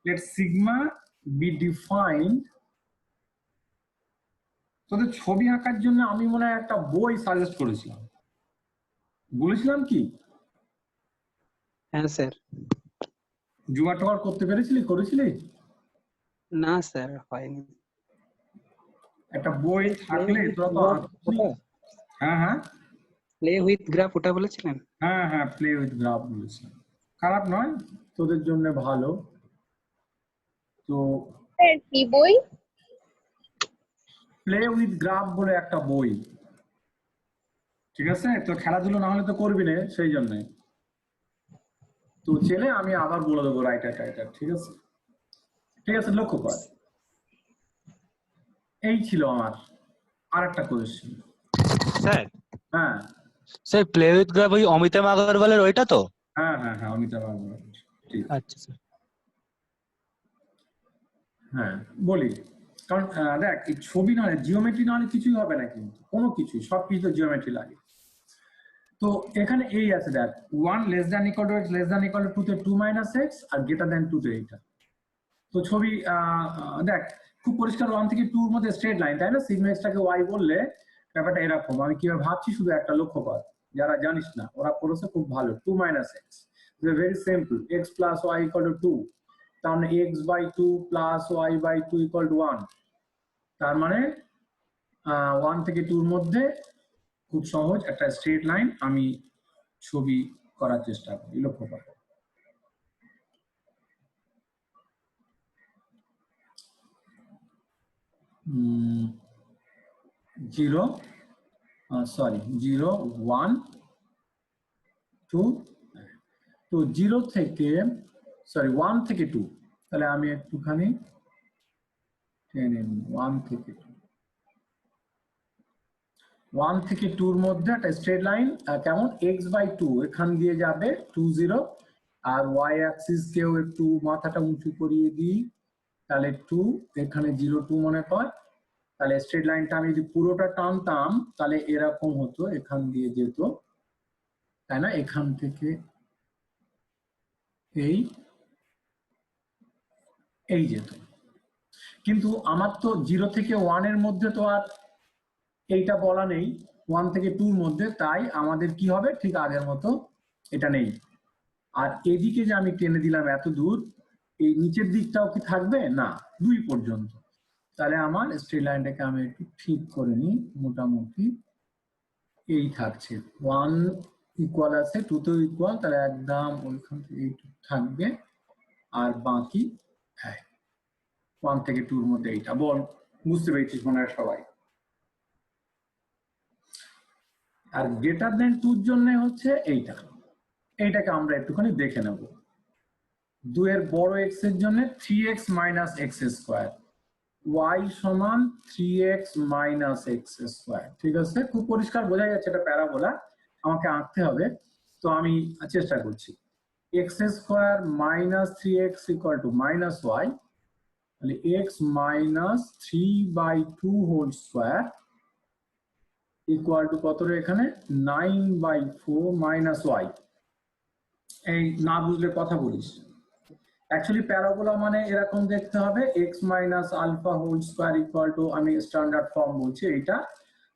S1: লেট সিগমা বি ডিফাইন্ড। তোদের ছবি আঁকার জন্য আমি মনে হয় একটা বই সাজেস্ট করেছিলাম, বলেছিলাম কি?
S6: হ্যাঁ স্যার।
S1: জোগাড় টোগাড় করতে করেছিলি?
S6: না স্যার হয়নি।
S1: একটা বই থাকলে তোরা তো আঁকছিস। হ্যাঁ
S6: প্লে উইথ গ্রাফ ওটা বলেছিলেন?
S1: হ্যাঁ প্লে উইথ গ্রাফ বলেছিলাম, খারাপ নয়, তোদের জন্য ভালো। তো
S2: কি বই?
S1: প্লে উইথ গ্রাফ বলে একটা বই, ঠিক আছে? তো খেলাধুলো না হলে তো করবি না, সেই জন্য। তো ছেলে আমি আবার বলে দেবো রাইটার, ঠিক আছে? ঠিক আছে, লক্ষ্য কর, এই ছিল আমার আরেকটা কোয়েশ্চেন।
S8: স্যার
S1: হ্যাঁ
S8: স্যার প্লে উইথ গ্রাফ ওই অমিতাভ আগরওয়ালের ওইটা তো?
S1: হ্যাঁ অমিতাভ আগরওয়াল,
S6: আচ্ছা স্যার।
S1: হ্যাঁ বলি, কারণ দেখ এই ছবি না জিওমেট্রি না হলে কিছুই হবে না, কিন্তু কোনো কিছুই, সব কিছু জিওমেট্রি লাগে। তো এখানে এই আছে দেখ 1 less than equal to x less than equal to 2 তে 2 - x আর গ্রেটার দ্যান 2 তে এইটা। তো ছবি দেখ খুব পরিষ্কার 1 থেকে 2 এর মধ্যে স্ট্রেট লাইন, তাই না? সিগমা x টাকে y বললে ব্যাপারটা এরকম। আমি কিভাবে ভাবছি শুধু একটা লক্ষ্য কর, যারা জানিস না ওরা পড়েছে খুব ভালো। 2 - x very simple, x plus y equal to 2, তার মানে x/2 plus y/2 equal to 1। তার মানে 1 থেকে 2 এর মধ্যে খুব সহজ একটা স্ট্রেট লাইন আমি ছবি করার চেষ্টা করি, লক্ষ্য কর। জিরো, সরি 0 1 2, তো 0 থেকে সরি 1 থেকে 2, তাহলে আমি একটুখানি 1 থেকে 2, 1 থেকে 2 এর মধ্যে একটা স্ট্রেট লাইন কেমন x/2 এখান দিয়ে যাবে 2 0, আর y অ্যাক্সিস কেও একটু মাথাটা উঁচু করিয়ে দিই, তাহলে 2 এখানে 0 2 মনে কর। তাহলে স্ট্রেট লাইনটা আমি যদি পুরোটা টানতাম তাহলে এরকম হতো, এখান দিয়ে যেত, তাই না? এখান থেকে এই যেত। কিন্তু আমার তো 0 থেকে 1 এর মধ্যে তো আর এইটা বলা নেই, 1 থেকে 2 এর মধ্যে, তাই আমাদের কি হবে ঠিক আগের মতো এটা নেই। আর এদিকে যে আমি টেনে দিলাম এত দূর, এই নিচের দিকটাও কি থাকবে না 2 পর্যন্ত। তাহলে আমার স্ট্রেট লাইনটাকে আমি একটু ঠিক করে নিই, মোটামুটি এই থাকছে 1 ইকুয়াল আছে 2 তো ইকুয়াল, তাহলে একদম ওইখান থেকে এইটুকু থাকবে, আর বাকি 1 থেকে 2 এর মধ্যে এইটা। বল বুঝতে পেরেছিস মনে হয় সবাই? আর গ্রেটার দেন 2 এর জন্য হচ্ছে এইটাকে আমরা একটুখানি দেখে নেব। 2 এর বড় x এর জন্য 3x - x², y সমান 3x - x²। ঠিক আছে, খুব পরিষ্কার বোঝা যাচ্ছে এটা প্যারাবোলা, আমাকে আঁকতে হবে। তো আমি চেষ্টা করছি। x² - 3x - y, তাহলে x - 3/2 whole square equal to কত রে এখানে 9/4 - y। এই না বুঝলে কথা বলিস। অ্যাকচুয়ালি প্যারাবোলা মানে এরকম দেখতে হবে, x - alpha whole square equal to, আমি স্ট্যান্ডার্ড ফর্ম বলছি এইটা,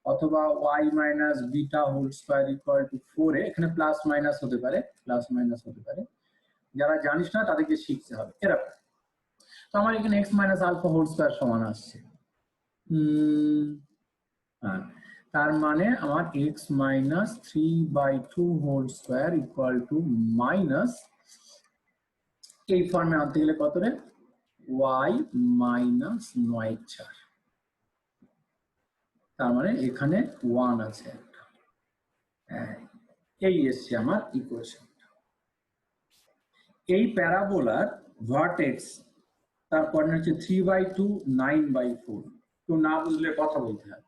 S1: অথবা y - beta whole square equal to 4 এ, এখানে প্লাস মাইনাস হতে পারে, যারা জানিস না তাদেরকে শিখতে হবে এরকম। তো আমার এখানে x - আলফা হোল স্কয়ার সমান আসছে, হ্যাঁ, তার মানে আমার x - 3/2 whole square equal to minus, এই ফর্মে আনতে গেলে কত রে y - 9/4, তার মানে এখানে 1 আছে একটা, এই এসছে আমার ইকুয়েশনটা। এই প্যারাবোলার ভার্টেক্স তার কোঅর্ডিনেট হচ্ছে 3/2 9/4। তো না বুঝলে কথা বলতে হবে,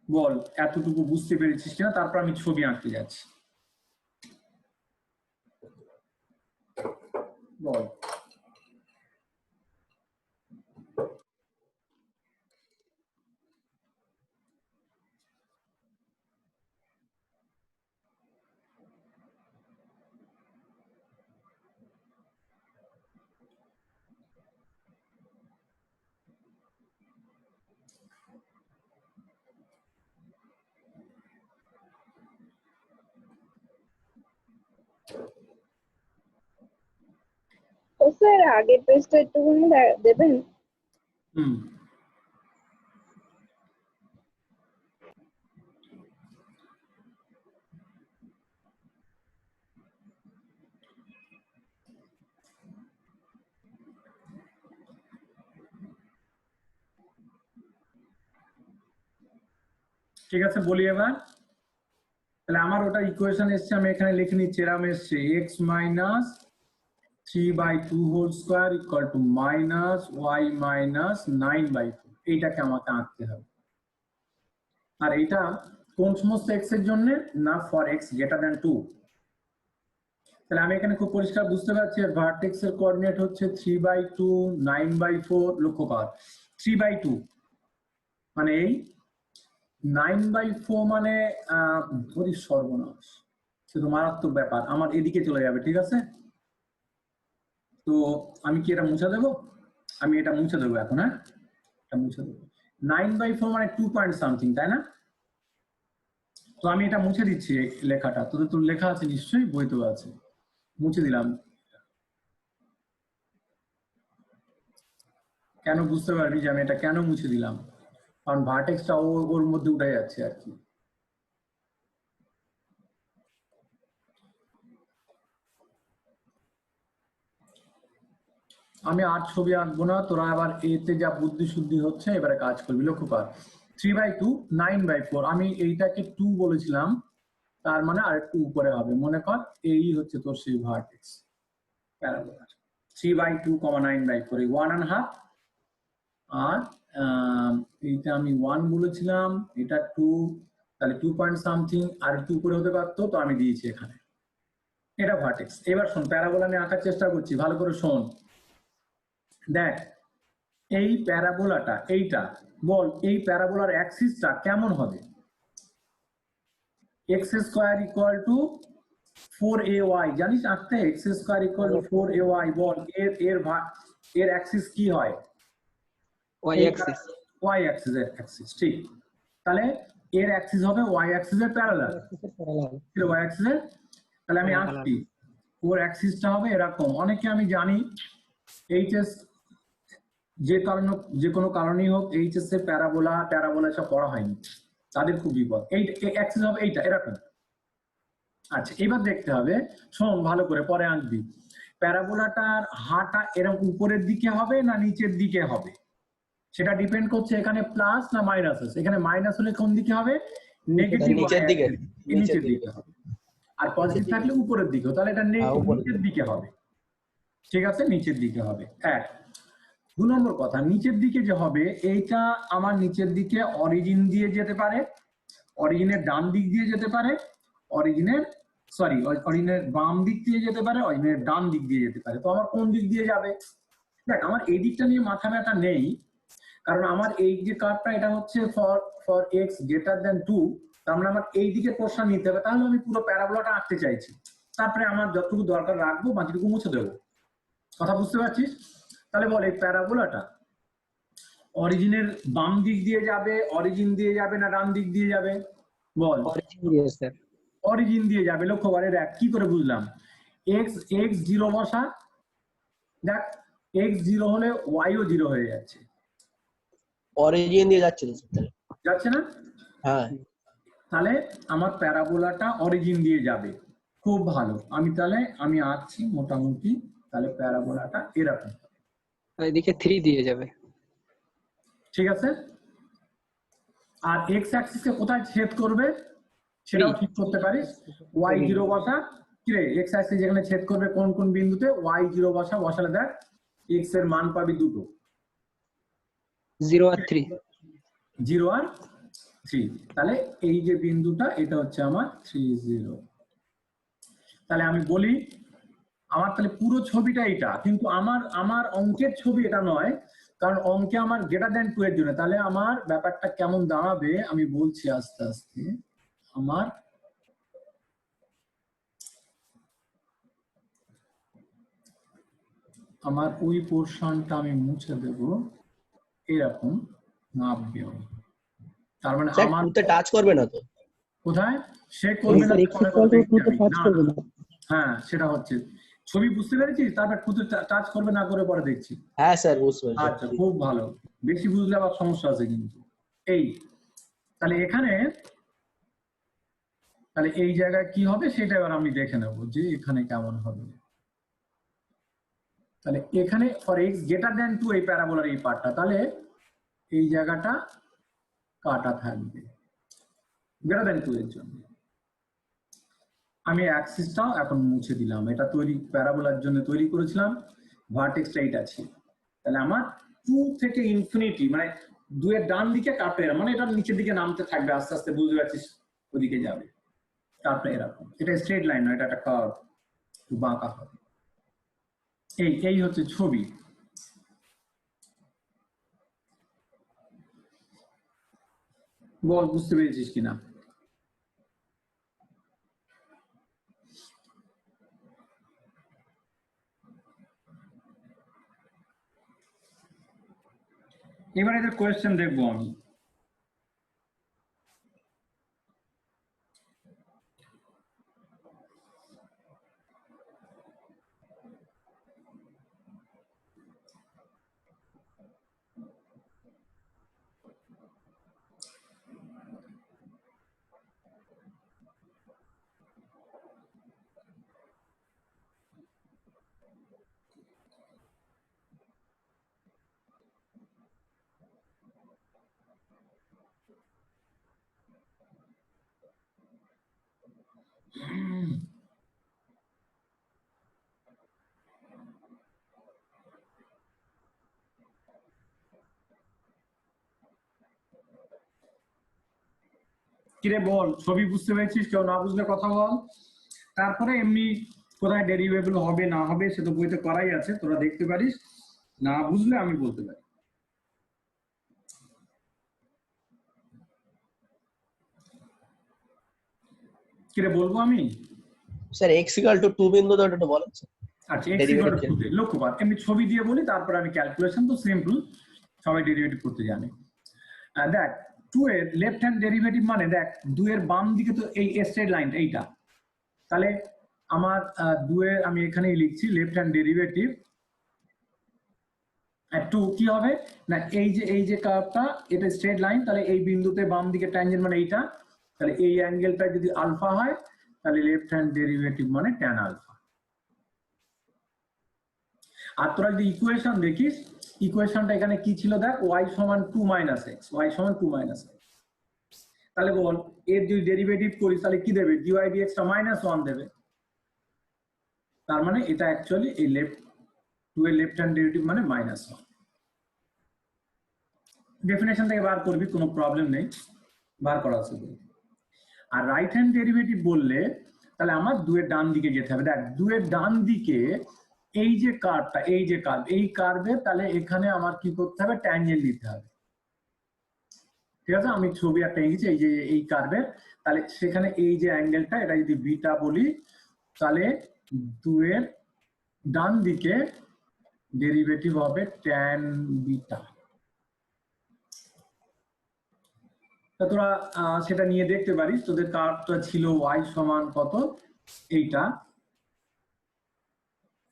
S1: বল এতটুকু বুঝতে পেরেছিস কিনা, তারপর আমি ছবি আঁকতে যাচ্ছি, বল।
S8: ও স্যার আগের পেজটা একটুখানি দেবেন?
S1: হুম, ঠিক আছে বলি এবার। তাহলে আমার ওটা ইকুয়েশন এসছে, আমি এখানে লিখে নিচ্ছি, এরকম এসছে x - 3/2 whole square equal to minus y - 9/4, এইটাকে আমাকে আঁকতে হবে। আর এটা কোন সমস্ত x এর জন্য না, ফর x গ্রেটার দ্যান 2। তাহলে আমি এখানে খুব পরিষ্কার বুঝতে পারছি ভার্টেক্স এর কোঅর্ডিনেট হচ্ছে 3/2 9/4 লক্ষ্য কর 3/2 মানে এই 9/4 মানে ধরি সর্বনাশ শুধু মারাত্মক ব্যাপার আমার এদিকে চলে যাবে ঠিক আছে তো আমি কি এটা মুছে দেবো আমি এটা মুছে দেবো এখন হ্যাঁ এটা মুছে দেবো 9/4 মানে 2 পয়েন্ট সামথিং তাই না তো আমি এটা মুছে দিচ্ছি এই লেখাটা তোর লেখা আছে নিশ্চয়ই বইতেও আছে মুছে দিলাম কেন বুঝতে পারবি যে আমি এটা কেন মুছে দিলাম কারণ ভার্টেক্সটা ওর মধ্যে উঠে যাচ্ছে আর কি আমি আর ছবি আঁকবো না তোরা আবার এতে যা বুদ্ধি শুদ্ধি হচ্ছে এবারে কাজ করবি লক্ষ্য কর 3/2 9/4 আমি এইটাকে 2 বলেছিলাম তার মানে আর একটু উপরে হবে মনে কর এই হচ্ছে তোর সেই ভার্টেক্স প্যারাবোলা 3/2, 9/4 1.5 আর এইটা আমি 1 বলেছিলাম এটা 2 তাহলে 2 পয়েন্ট সামথিং আর একটু উপরে হতে পারতো তো আমি দিয়েছি এখানে এটা ভার্টেক্স এবার শোন প্যারাবোলা নিয়ে আঁকার চেষ্টা করছি ভালো করে শোন দেখ এই প্যারাবোলাটা এইটা বল এই প্যারাবোলার অ্যাক্সিসটা কেমন হবে x² = 4ay জানিস আঁকতে x² = 4ay বল এর অ্যাক্সিস কি হয়
S6: ওয়াই অ্যাক্সিস
S1: y অ্যাক্সিস এর অ্যাক্সিস ঠিক তাহলে এর অ্যাক্সিস হবে y অ্যাক্সিস এর প্যারালাল y অ্যাক্সিস এর তাহলে আমি আঁকছি ওর অ্যাক্সিসটা হবে এরকম অনেকে আমি জানি এইচএস যে কোনো কারণেই হোক এইচএস এর প্যারাবোলা সব পড়া হয়নি তাদের খুব বিপদ এই অ্যাক্সিস হবে এইটা এরকম আচ্ছা এবার দেখতে হবে শোন ভালো করে পরে আঁকবি প্যারাবোলাটার হাটা এরকম উপরের দিকে হবে না নিচের দিকে হবে সেটা ডিপেন্ড করছে এখানে প্লাস না মাইনাস আছে এখানে মাইনাস হলে কোন দিকে হবে নেগেটিভ
S4: নিচের দিকে
S1: নিচের দিকে হবে আর পজিটিভ থাকলে উপরের দিকে তাহলে এটা নিচের দিকে হবে ঠিক আছে নিচের দিকে হবে এক 2 নম্বর কথা নিচের দিকে যে হবে এইটা আমার নিচের দিকে অরিজিন দিয়ে যেতে পারে অরিজিনের ডান দিক দিয়ে যেতে পারে অরিজিনের বাম দিক দিয়ে যেতে পারে অরিজিনের ডান দিক দিয়ে যেতে পারে তো আমার কোন দিক দিয়ে যাবে দেখ আমার এই দিকটা নিয়ে মাথা ব্যথা নেই কারণ আমার এই যে কার্ভটা এটা হচ্ছে ফর x > 2 তার মানে আমার এই দিকে পোর্শন নিতে হবে তাহলে আমি পুরো প্যারাবোলাটা আঁকতে চাইছি তারপরে আমার যতটুকু দরকার রাখবো বাকিটুকু মুছে দেবো কথা বুঝতে পারছিস তাহলে বল এই প্যারাবোলাটা অরিজিনের বাম দিক দিয়ে যাবে অরিজিন দিয়ে যাবে না ডান দিক দিয়ে যাবে বল
S6: অরিজিন দিয়ে স্যার
S1: অরিজিন দিয়ে যাবে লক্ষ্য করে দেখ কি করে বুঝলাম x0 বসা দেখ x0 হলে y ও 0 হয়ে যাচ্ছে
S9: অরিজিন দিয়ে যাচ্ছে তো স্যার
S1: যাচ্ছে না
S9: হ্যাঁ
S1: তাহলে আমার প্যারাবোলাটা অরিজিন দিয়ে যাবে খুব ভালো আমি আঁকছি মোটামুটি তাহলে প্যারাবোলাটা এরকম
S6: এদিকে 3 দিয়ে যাবে
S1: ঠিক আছে আর এক্স অ্যাক্সিসকে কোথায় ছেদ করবে সেটাও ঠিক করতে পারিস y0 বসা কি রে এক্স অ্যাক্সিস যেখানে ছেদ করবে কোন কোন বিন্দুতে y0 বসালে দেখ x এর মান পাবি দুটো
S6: 0 আর 3
S1: 0 আর 3 তাহলে এই যে বিন্দুটা এটা হচ্ছে আমার 30 তাহলে আমি বলি আমার তাহলে পুরো ছবিটা এটা কিন্তু আমার অঙ্কের ছবি এটা নয় কারণ অঙ্কে আমার > 2 এর জন্য তাহলে আমার ব্যাপারটা কেমন দাঁড়াবে আমি বলছি আস্তে আস্তে আমার ওই পোরশনটা আমি মুছে দেব এরকম নামবে তার মানে আমার
S9: টাচ করবে না তো
S1: কোথায় সে করবে না হ্যাঁ সেটা হচ্ছে ছবি বুঝতে পেরেছিস তারপর খুঁজে টাচ করবে না করে পরে দেখছি
S9: হ্যাঁ স্যার বুঝতে পেরেছি
S1: আচ্ছা খুব ভালো বেশি বুঝলে আবার সমস্যা আছে কিন্তু এই তাহলে এখানে তাহলে এই জায়গায় কি হবে সেটা এবার আমি দেখে নেব যে এখানে কেমন হবে তাহলে এখানে ফর x > 2 এই প্যারাবোলার এই পার্টটা তাহলে এই জায়গাটা কাটা থাকবে > 2 এর জন্য আমি অ্যাক্সিসটাও এখন মুছে দিলাম এটা প্যারাবোলার জন্য তৈরি করেছিলাম ভার্টেক্সটা এইটা ছিল তাহলে আমার 2 থেকে ইনফিনিটি মানে 2 এর ডান দিকে কাটে মানে এটা নিচের দিকে নামতে থাকবে আস্তে আস্তে বুঝতে পারছিস ওদিকে যাবে তারপরে এরকম এটা স্ট্রেট লাইন নয় এটা একটা কার্ভ একটু বাঁকা হবে। এই হচ্ছে ছবি। বল বুঝতে পেরেছিস কিনা? এবার এদের কোয়েশ্চেন দেখবো আমি। কিরে বল, ছবি বুঝতে পেরেছিস? কেউ না বুঝলে কথা বল। তারপরে এমনি কোথায় ডেরিভেবল হবে না হবে সে তো বইতে করাই আছে, তোরা দেখতে পারিস। না বুঝলে আমি বলতে পারি। কিরে বলবো আমি?
S9: স্যার x = 2 বিন্দুতে ওটা একটু বলেন স্যার।
S1: আচ্ছা, x
S9: Derivative
S1: = 2 লক্ষ্য কর, এমনি ছবি দিয়ে বলি, তারপরে আমি ক্যালকুলেশন তো সিম্পল, সবাই ডেরিভেটিভ করতে জানে। দেখ 2 এর লেফট হ্যান্ড ডেরিভেটিভ মানে দেখ 2 এর বাম দিকে তো এই স্ট্রেট লাইনটা এইটা, তাহলে আমার 2 এর আমি এখানেই লিখছি লেফট হ্যান্ড ডেরিভেটিভ 2 কি হবে না, এই যে কার্ভটা এটা স্ট্রেট লাইন, তাহলে এই বিন্দুতে বাম দিকে ট্যানজেন্ট মানে এইটা, তাহলে এই অ্যাঙ্গেলটা যদি আলফা হয় তাহলে লেফট হ্যান্ড ডেরিভেটিভ মানে tan আলফা। আর তোরা যদি ইকুয়েশন দেখিস, ইকুয়েশনটা এখানে কি ছিল দেখ, y = 2 - x, y = 2 - x। তাহলে বল এর যদি ডেরিভেটিভ করিস তাহলে কি দেবে, dy dx টা -1 দেবে। তার মানে এটা অ্যাকচুয়ালি এই 2 এর লেফট হ্যান্ড ডেরিভেটিভ মানে -1। ডেফিনেশন থেকে বার করবি, কোনো প্রবলেম নেই, বার করা আছে। আর রাইট হ্যান্ড ডেরিভেটিভ বললে তাহলে আমার 2 এর ডান দিকে যেতে হবে। দেখ 2 এর ডান দিকে এই যে কার্ভটা, এই যে কার্ভ, এই কার্ভে তাহলে এখানে আমার কি করতে হবে, ট্যানজেন্ট দিতে হবে। ঠিক আছে, আমি ছবি একটা এঁকেছি এই যে এই কার্ভের, তাহলে সেখানে এই যে অ্যাঙ্গেলটা এটা যদি বিটা বলি, তাহলে 2 এর ডান দিকে ডেরিভেটিভ হবে tan বিটা। তা তোরা সেটা নিয়ে দেখতে পারিস, তোদের কার্ভটা ছিল y = কত, এইটা,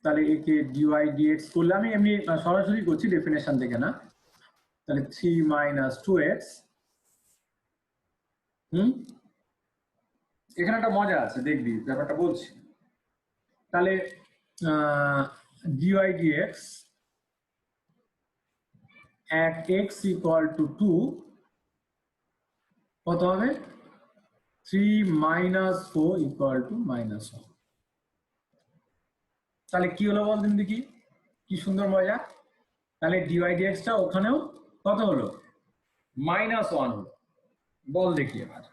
S1: তাহলে একে dy dx করলে, আমি এমনি সরাসরি করছি ডেফিনেশন থেকে না, তাহলে 3 - 2x। এখানে একটা মজা আছে, দেখবি ব্যাপারটা বলছি। তাহলে dy dx at x = 2 কত হবে, 3 - 4 = -1। তাহলে কি হলো বল তুমি দেখি, কি সুন্দর মজা। তাহলে dy dx টা ওখানেও কত হলো, -1 হলো। বল দেখি এবার।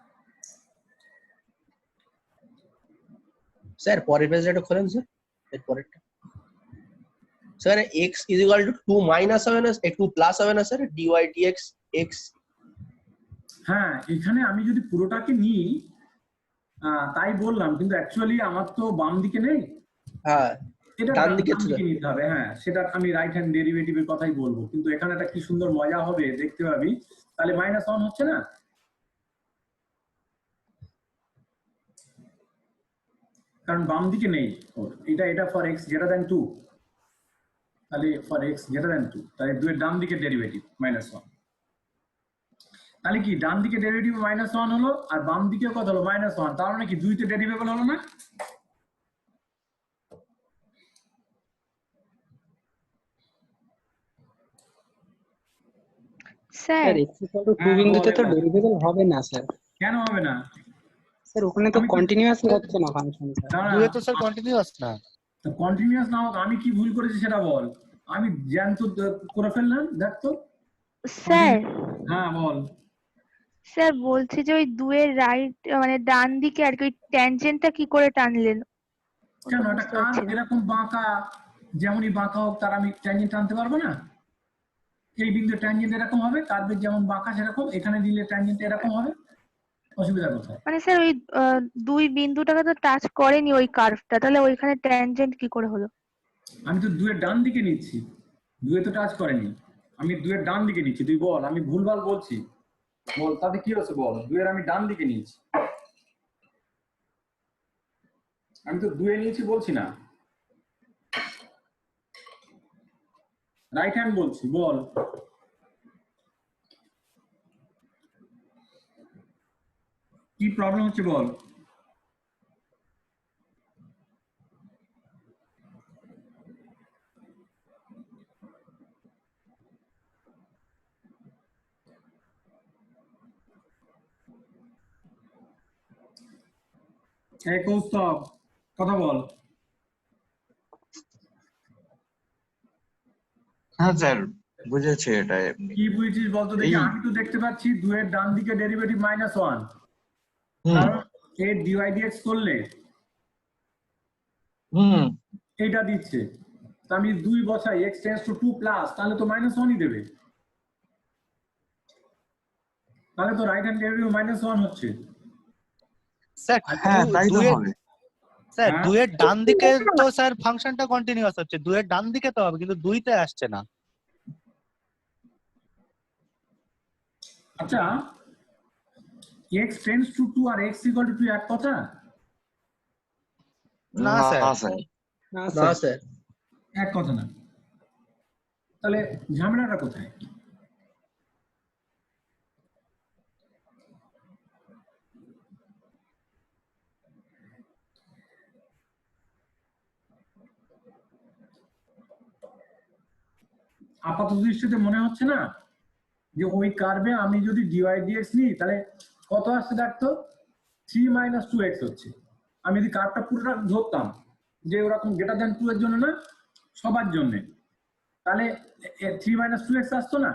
S9: স্যার পরের পেজটা একটু খোলেন স্যার, এর পরেরটা। স্যার x = 2 মাইনাস হবে না, 2 প্লাস হবে না স্যার, dy dx x।
S1: হ্যাঁ, এখানে আমি যদি পুরোটাকে নিই তাই বললাম, কিন্তু অ্যাকচুয়ালি আমার তো বাম দিকে নেই,
S9: হ্যাঁ
S1: এটা
S9: ডান
S1: ডান
S9: দিকে
S1: দিকে নিতে হবে। হ্যাঁ, সেটা আমি রাইট হ্যান্ড ডেরিভেটিভের কথাই বলবো, কিন্তু এখানে একটা কি সুন্দর মজা হবে দেখতে পাবি। তাহলে -1 হচ্ছে না, কারণ বাম দিকে নেই ওর, এটা ফর x > 2, তাহলে ফর x > 2, তাহলে 2 এর ডান দিকে ডেরিভেটিভ -1। তাহলে কি ডান দিকে ডেরিভেটিভ -1 হলো, আর বাম দিকে কত হলো, -1। তার মানে কি 2 তে ডেরিভেবল হলো না?
S2: স্যার
S6: স্যার x = 2 বিন্দুতে তো ডেরিভেবল হবে না স্যার।
S1: কেন হবে না?
S6: স্যার ওখানে তো কন্টিনিউয়াসলি হচ্ছে না ফাংশন স্যার।
S10: দুয়ে তো স্যার কন্টিনিউয়াস না।
S1: কন্টিনিউয়াস না হোক, আমি কি ভুল করেছি সেটা বল, আমি জ্যান্ত করে ফেললাম, দেখ তো।
S2: স্যার
S1: হ্যাঁ বল।
S2: স্যার বলছি যে ওই 2 এর রাইট মানে ডান দিকে আর কি ওই ট্যানজেন্টটা কি করে টানলেন?
S1: কেন
S2: ওটা
S1: একটা
S2: বুঝতে
S1: কার্ভ
S2: পারছি না।
S1: এরকম বাঁকা, যেমনই বাঁকা হোক তার আমি ট্যানজেন্ট আনতে পারবো না? এই বিন্দু ট্যানজেন্ট এরকম হবে, কার্ভের যেমন বাঁকা সেরকম, এখানে দিলে ট্যানজেন্ট এরকম হবে, অসুবিধা কোথায়?
S2: মানে স্যার ওই দুই বিন্দুটাকে তো টাচ করেনি ওই কার্ভটা, তাহলে ওইখানে ট্যানজেন্ট কি করে হলো?
S1: আমি তো দুয়ের ডান দিকে নিচ্ছি, দুয়ে তো টাচ করেনি, আমি দুয়ের ডান দিকে নিচ্ছি। তুই বল, আমি ভুলভাল বলছি বল, তাতে কি হচ্ছে বল? দুয়ের আমি ডান দিকে নিচ্ছি, আমি তো দুয়ে নিয়েছি বলছি না, রাইট হ্যান্ড বলছি, বল। কি প্রবলেম হচ্ছে বল? এই কৌস্তব, কথা বল।
S10: হ্যাঁ স্যার, বুঝেছি এটা এমনি।
S1: কি বুঝছিস বলতো দেখি?
S10: এই
S1: আমি তো দেখতে পাচ্ছি দুয়ের ডান দিকে ডেরিভেটিভ -1,
S10: হুম
S1: কারণ এর ডিওয়াই ডিএক্স করলে
S10: হুম
S1: এটা দিচ্ছে, তা আমি 2 বসাই x টেন্ডস টু 2 প্লাস, তাহলে তো -1ই দেবে, তাহলে তো রাইট হ্যান্ড ডেরিভেটিভ -1 হচ্ছে।
S11: স্যার
S10: হ্যাঁ তাই তো
S11: দুয়ের
S10: হবে।
S11: স্যার
S1: হ্যাঁ?
S11: দুয়ের ডান দিকে তো স্যার ফাংশনটা কন্টিনিউয়াস হচ্ছে, দুয়ের ডান দিকে তো হবে, কিন্তু দুইতে আসছে না।
S1: আচ্ছা, x টেন্ডস টু 2 আর x ইকুয়াল টু 2 এক কথা?
S11: না স্যার,
S10: না স্যার।
S9: না স্যার।
S1: এক কথা না, তাহলে ঝামেলাটা কোথায়? আপাত দৃষ্টিতে মনে হচ্ছে না যে ওই কার্ভে আমি যদি ডিওয়াই ডিএক্স নিই তাহলে কত আসছে দেখতো? 3 - 2x হচ্ছে। আমি যদি কার্ভটা পুরোটা ধরতাম যে ওরকম গ্রেটার দ্যান 2 এর জন্য না, সবার জন্য, তাহলে 3 - 2x আসতো না?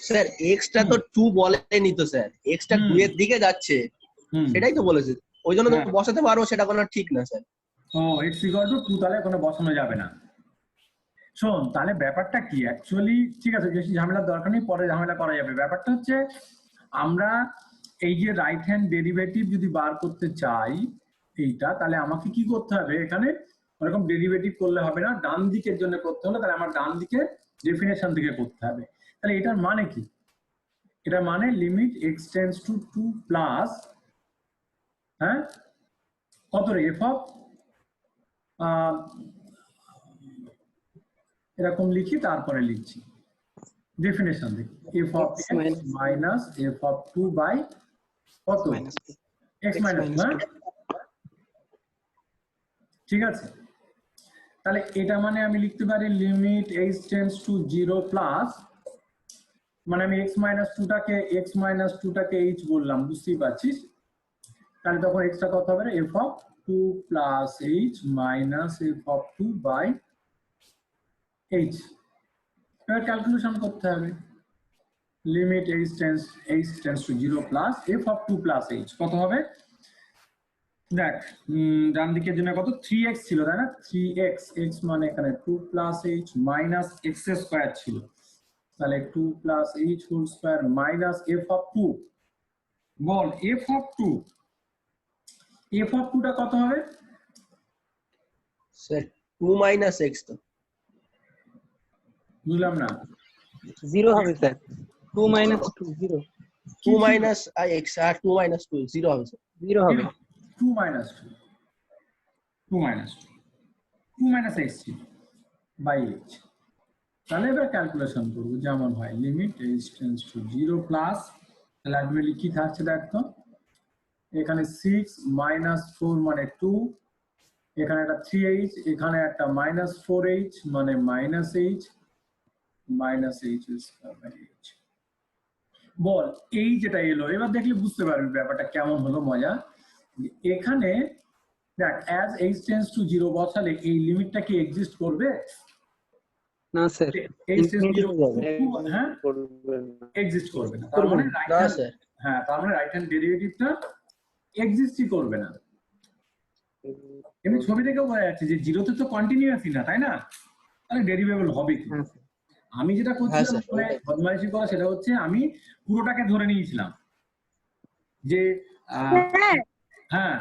S9: স্যার এক্সটা তো 2 বলেনি তো স্যার, এক্সটা 2 এর দিকে যাচ্ছে,
S1: হুম।
S9: সেটাই তো বলেছে, ওই জন্য তো
S1: হ্যাঁ।
S9: বসাতে পারবো, সেটা কোনো ঠিক না স্যার।
S1: ও x ইকুয়াল টু 2, তাহলে কোনো বসানো যাবে না। শোন, তাহলে ব্যাপারটা কি অ্যাকচুয়ালি? ঠিক আছে, বেশি ঝামেলার দরকার নেই, পরে ঝামেলা করা যাবে। ব্যাপারটা হচ্ছে আমরা এই যে রাইট হ্যান্ড ডেরিভেটিভ যদি বার করতে চাই এইটা, তাহলে আমাকে কি করতে হবে? এখানে ওরকম ডেরিভেটিভ করলে হবে না, ডান দিকের জন্য করতে হলে তাহলে আমার ডান দিকে ডেফিনেশন থেকে করতে হবে। তাহলে এটার মানে কি? এটা মানে limit x tends to 2 plus, হ্যাঁ, কত রে, f অফ, এরকম লিখি, তারপরে লিখছি ডেফিনেশন দেখি, f of x minus f of 2 by কত? x মাইনাস, না? ঠিক আছে, তাহলে এটা মানে আমি লিখতে পারি limit h tends to 0 plus, মানে আমি x মাইনাস 2টাকে h বললাম, বুঝতেই পারছিস? তাহলে তখন x টা কত হবে? f of 2 plus h minus f of 2 by h। এবার ক্যালকুলেশন করতে হবে, limit h tends to 0 plus f of 2 plus h কত হবে? দেখ, ডান দিকের জন্য কত? 3x ছিল, তাই না? 3x, x মানে এখানে 2 plus h minus x square ছিল, তাহলে 2 plus h whole square minus f of 2। বল f অফ 2, f অফ 2 টা কত হবে?
S9: স্যার 2 মাইনাস এক্স তো
S1: বুঝলাম না।
S6: 0 হবে স্যার। 2 minus 2 0
S9: 2 মাইনাস এক্স আর 2 মাইনাস 2 0 হবে স্যার।
S6: 0 হবে।
S1: 2 মাইনাস 2 মাইনাস x ছিল বাই h। তাহলে এবার ক্যালকুলেশন করবো যেমন হয়, limit h tends to 0 plus, তাহলে আলটিমেটলি কি থাকছে দেখতো? এখানে 6 মাইনাস 4 মানে 2, এখানে একটা 3h, এখানে একটা মাইনাস 4h মানে minus h, minus h square by h। বল এই যেটা এলো, এবার দেখলে বুঝতে পারবি ব্যাপারটা কেমন হলো, মজা। এখানে দেখ, as h টেন্ডস টু 0 বসালে এই লিমিটটা কি এক্সিস্ট করবে?
S6: না sir,
S1: h tends to 0,
S6: infinity যাবে।
S1: হ্যাঁ, এক্সিস্ট করবে না। তার
S6: করবে
S1: মানে
S6: না।
S1: রাইট
S9: না
S1: হ্যান্ড,
S9: স্যার,
S1: হ্যাঁ, তার মানে রাইট হ্যান্ড ডেরিভেটিভটা এক্সিস্টই করবে না। এমনি ছবি থেকেও বোঝা যাচ্ছে যে জিরোতে তো কন্টিনিউয়াসই না, তাই না? তাহলে ডেরিভেবল হবে কি? আমি যেটা করছিলাম
S9: স্যার,
S1: মানে বদমাইশি করা, সেটা হচ্ছে আমি পুরোটাকে ধরে নিয়েছিলাম যে
S8: স্যার
S1: হ্যাঁ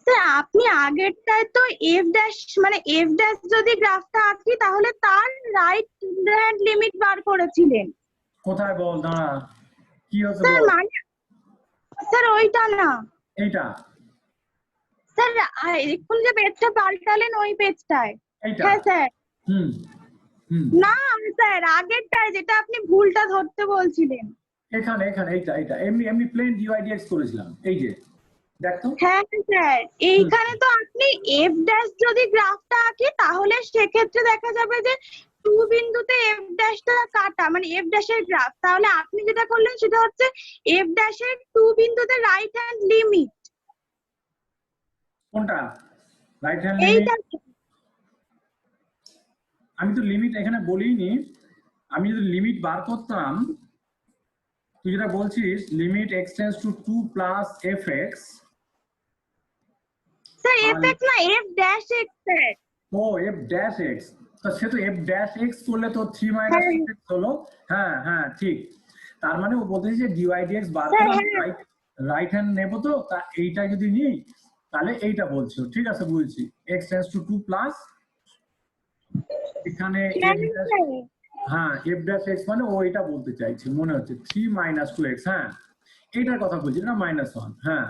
S8: স্যার আপনি আগেরটায় তো এফ ড্যাশ মানে এফ ড্যাশ যদি গ্রাফটা আঁকি তাহলে তার রাইট হ্যান্ড লিমিট বার করেছিলেন।
S1: কোথায় বল, দাঁড়া, কি হচ্ছে
S8: স্যার
S1: বল?
S8: মানে স্যার ওইটা না
S1: এইটা
S8: স্যার, এখন যে পেজটা পাল্টালেন ওই পেজটায়।
S1: এইটা
S8: হ্যাঁ স্যার।
S1: হুম হুম
S8: না স্যার আগেরটায় যেটা আপনি ভুলটা ধরতে বলছিলেন।
S1: এখানে এখানে এইটা এইটা এমনি এমনি প্লেন ডিওয়াইডিএক্স করেছিলাম, এই যে দেখ তো।
S8: হ্যাঁ স্যার, এইখানে তো আপনি এফ ড্যাশ যদি গ্রাফটা আঁকি তাহলে সেক্ষেত্রে দেখা যাবে যে 2 বিন্দুতে এফ ড্যাশটা কাটা মানে এফ ড্যাশের গ্রাফ। তাহলে আপনি যেটা করলেন সেটা হচ্ছে এফ ড্যাশের 2 বিন্দুতে রাইট হ্যান্ড লিমিট।
S1: কোনটা রাইট হ্যান্ড লিমিট?
S8: এইটা
S1: আমি তো লিমিট এখানে বলিনি। আমি যদি লিমিট বার করতাম, তুই যেটা বলছিস limit x tends to 2 plus F x.
S8: Sir F x না এফ ড্যাশ এক্স স্যার।
S1: ও এফ ড্যাশ এক্স, তা সে তো এফ ড্যাশ এক্স করলে তো 3 মাইনাস এক্স হলো। হ্যাঁ হ্যাঁ ঠিক, তার মানে ও বলতেছে যে ডিওয়াইডিএক্স বার করে রাইট হ্যান্ড নেবো, তো তা এইটা যদি নিই তাহলে এইটা বলছো, ঠিক আছে বুঝছি। এক্স টেন্ডস টু 2 প্লাস এখানে হ্যাঁ এফ ড্যাশ এক্স মানে ও এটা বলতে চাইছে মনে হচ্ছে 3 মাইনাস 2x। হ্যাঁ এইটার কথা বলছি, না -1। হ্যাঁ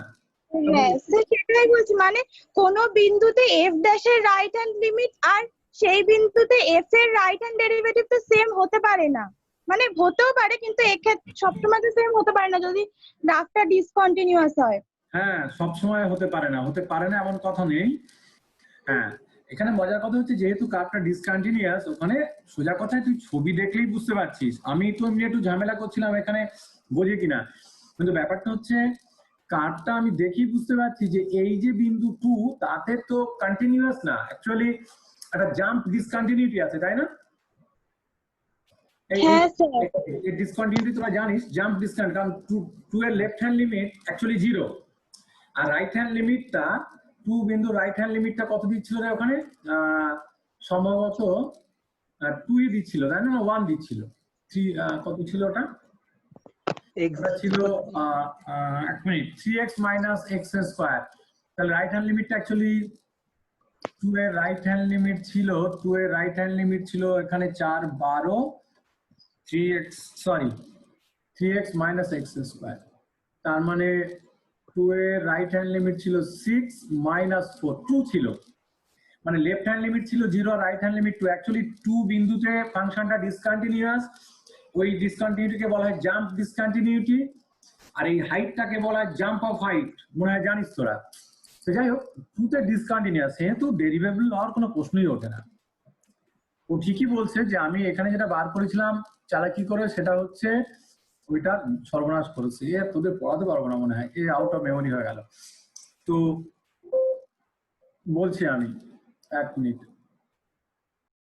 S8: হ্যাঁ স্যার সেটাই বলছি, মানে কোন বিন্দুতে এফ ড্যাশের রাইট হ্যান্ড লিমিট আর সেই বিন্দুতে এফ এর রাইট হ্যান্ড ডেরিভেটিভ তো সেম হতে পারে না। মানে হতেও পারে কিন্তু এক্ষেত্রে সবসময় তো সেম হতে পারে না যদি গ্রাফটা ডিসকন্টিনিউয়াস হয়।
S1: হ্যাঁ সবসময় হতে পারে না, হতে পারে না এমন কথা নেই। হ্যাঁ এখানে মজার কথা হচ্ছে যেহেতু কার্ভটা ডিসকন্টিনিউয়াস, ওখানে সোজা কথায় তুই ছবি দেখলেই বুঝতে পারছিস। আমি তো এমনি একটু ঝামেলা করছিলাম এখানে বোঝে কিনা, কিন্তু ব্যাপারটা হচ্ছে কার্ভটা আমি দেখি বুঝতে পারছি যে এই যে বিন্দু 2 তাতে তো কন্টিনিউয়াস না, অ্যাকচুয়ালি একটা জাম্প ডিসকন্টিনিউটি আছে, তাই না?
S8: হ্যাঁ স্যার।
S1: এই ডিসকন্টিনিউটি তোরা জানিস, জাম্প ডিসকন্টিনিউটি, কারণ 2 এর লেফট হ্যান্ড লিমিট অ্যাকচুয়ালি 0 আর রাইট হ্যান্ড লিমিটটা 2 বিন্দু রাইট হ্যান্ড লিমিটটা কত দিচ্ছিল রে ওখানে? সম্ভবত 2 দিচ্ছিল, তাই না? 1 দিচ্ছিল। 3 কত ছিল ওটা? এটা ছিল 1 মিনিট 3x - x স্কয়ার। তাহলে রাইট হ্যান্ড লিমিটটা অ্যাকচুয়ালি 2 এর রাইট হ্যান্ড লিমিট ছিল 2 এর রাইট হ্যান্ড লিমিট ছিল এখানে 4 12 3x sorry 3x - x square. তার মানে 2 এর রাইট হ্যান্ড লিমিট ছিল 6 - 4 2 ছিল, মানে লেফট হ্যান্ড লিমিট ছিল 0 রাইট হ্যান্ড লিমিট 2। অ্যাকচুয়ালি 2 বিন্দুতে ফাংশনটা ডিসকন্টিনিউয়াস, ওই ডিসকন্টিনিউটিকে বলা হয় জাম্প ডিসকন্টিনিউটি, আর এই হাইটটাকে বলা হয় জাম্প অফ হাইট, মনে হয় জানিস তোরা। তো যাই হোক 2 তে ডিসকন্টিনিউয়াস, সেহেতু ডেরিভেবল হওয়ার কোনো প্রশ্নই ওঠে না। ও ঠিকই বলছে যে আমি এখানে যেটা বার করেছিলাম চালাকি করে, সেটা হচ্ছে ওইটা সর্বনাশ করেছে। এ তোদের পড়াতে পারবো না মনে হয়, এ আউট অফ মেমোরি হয়ে গেল। তো বলছি আমি 1 মিনিট।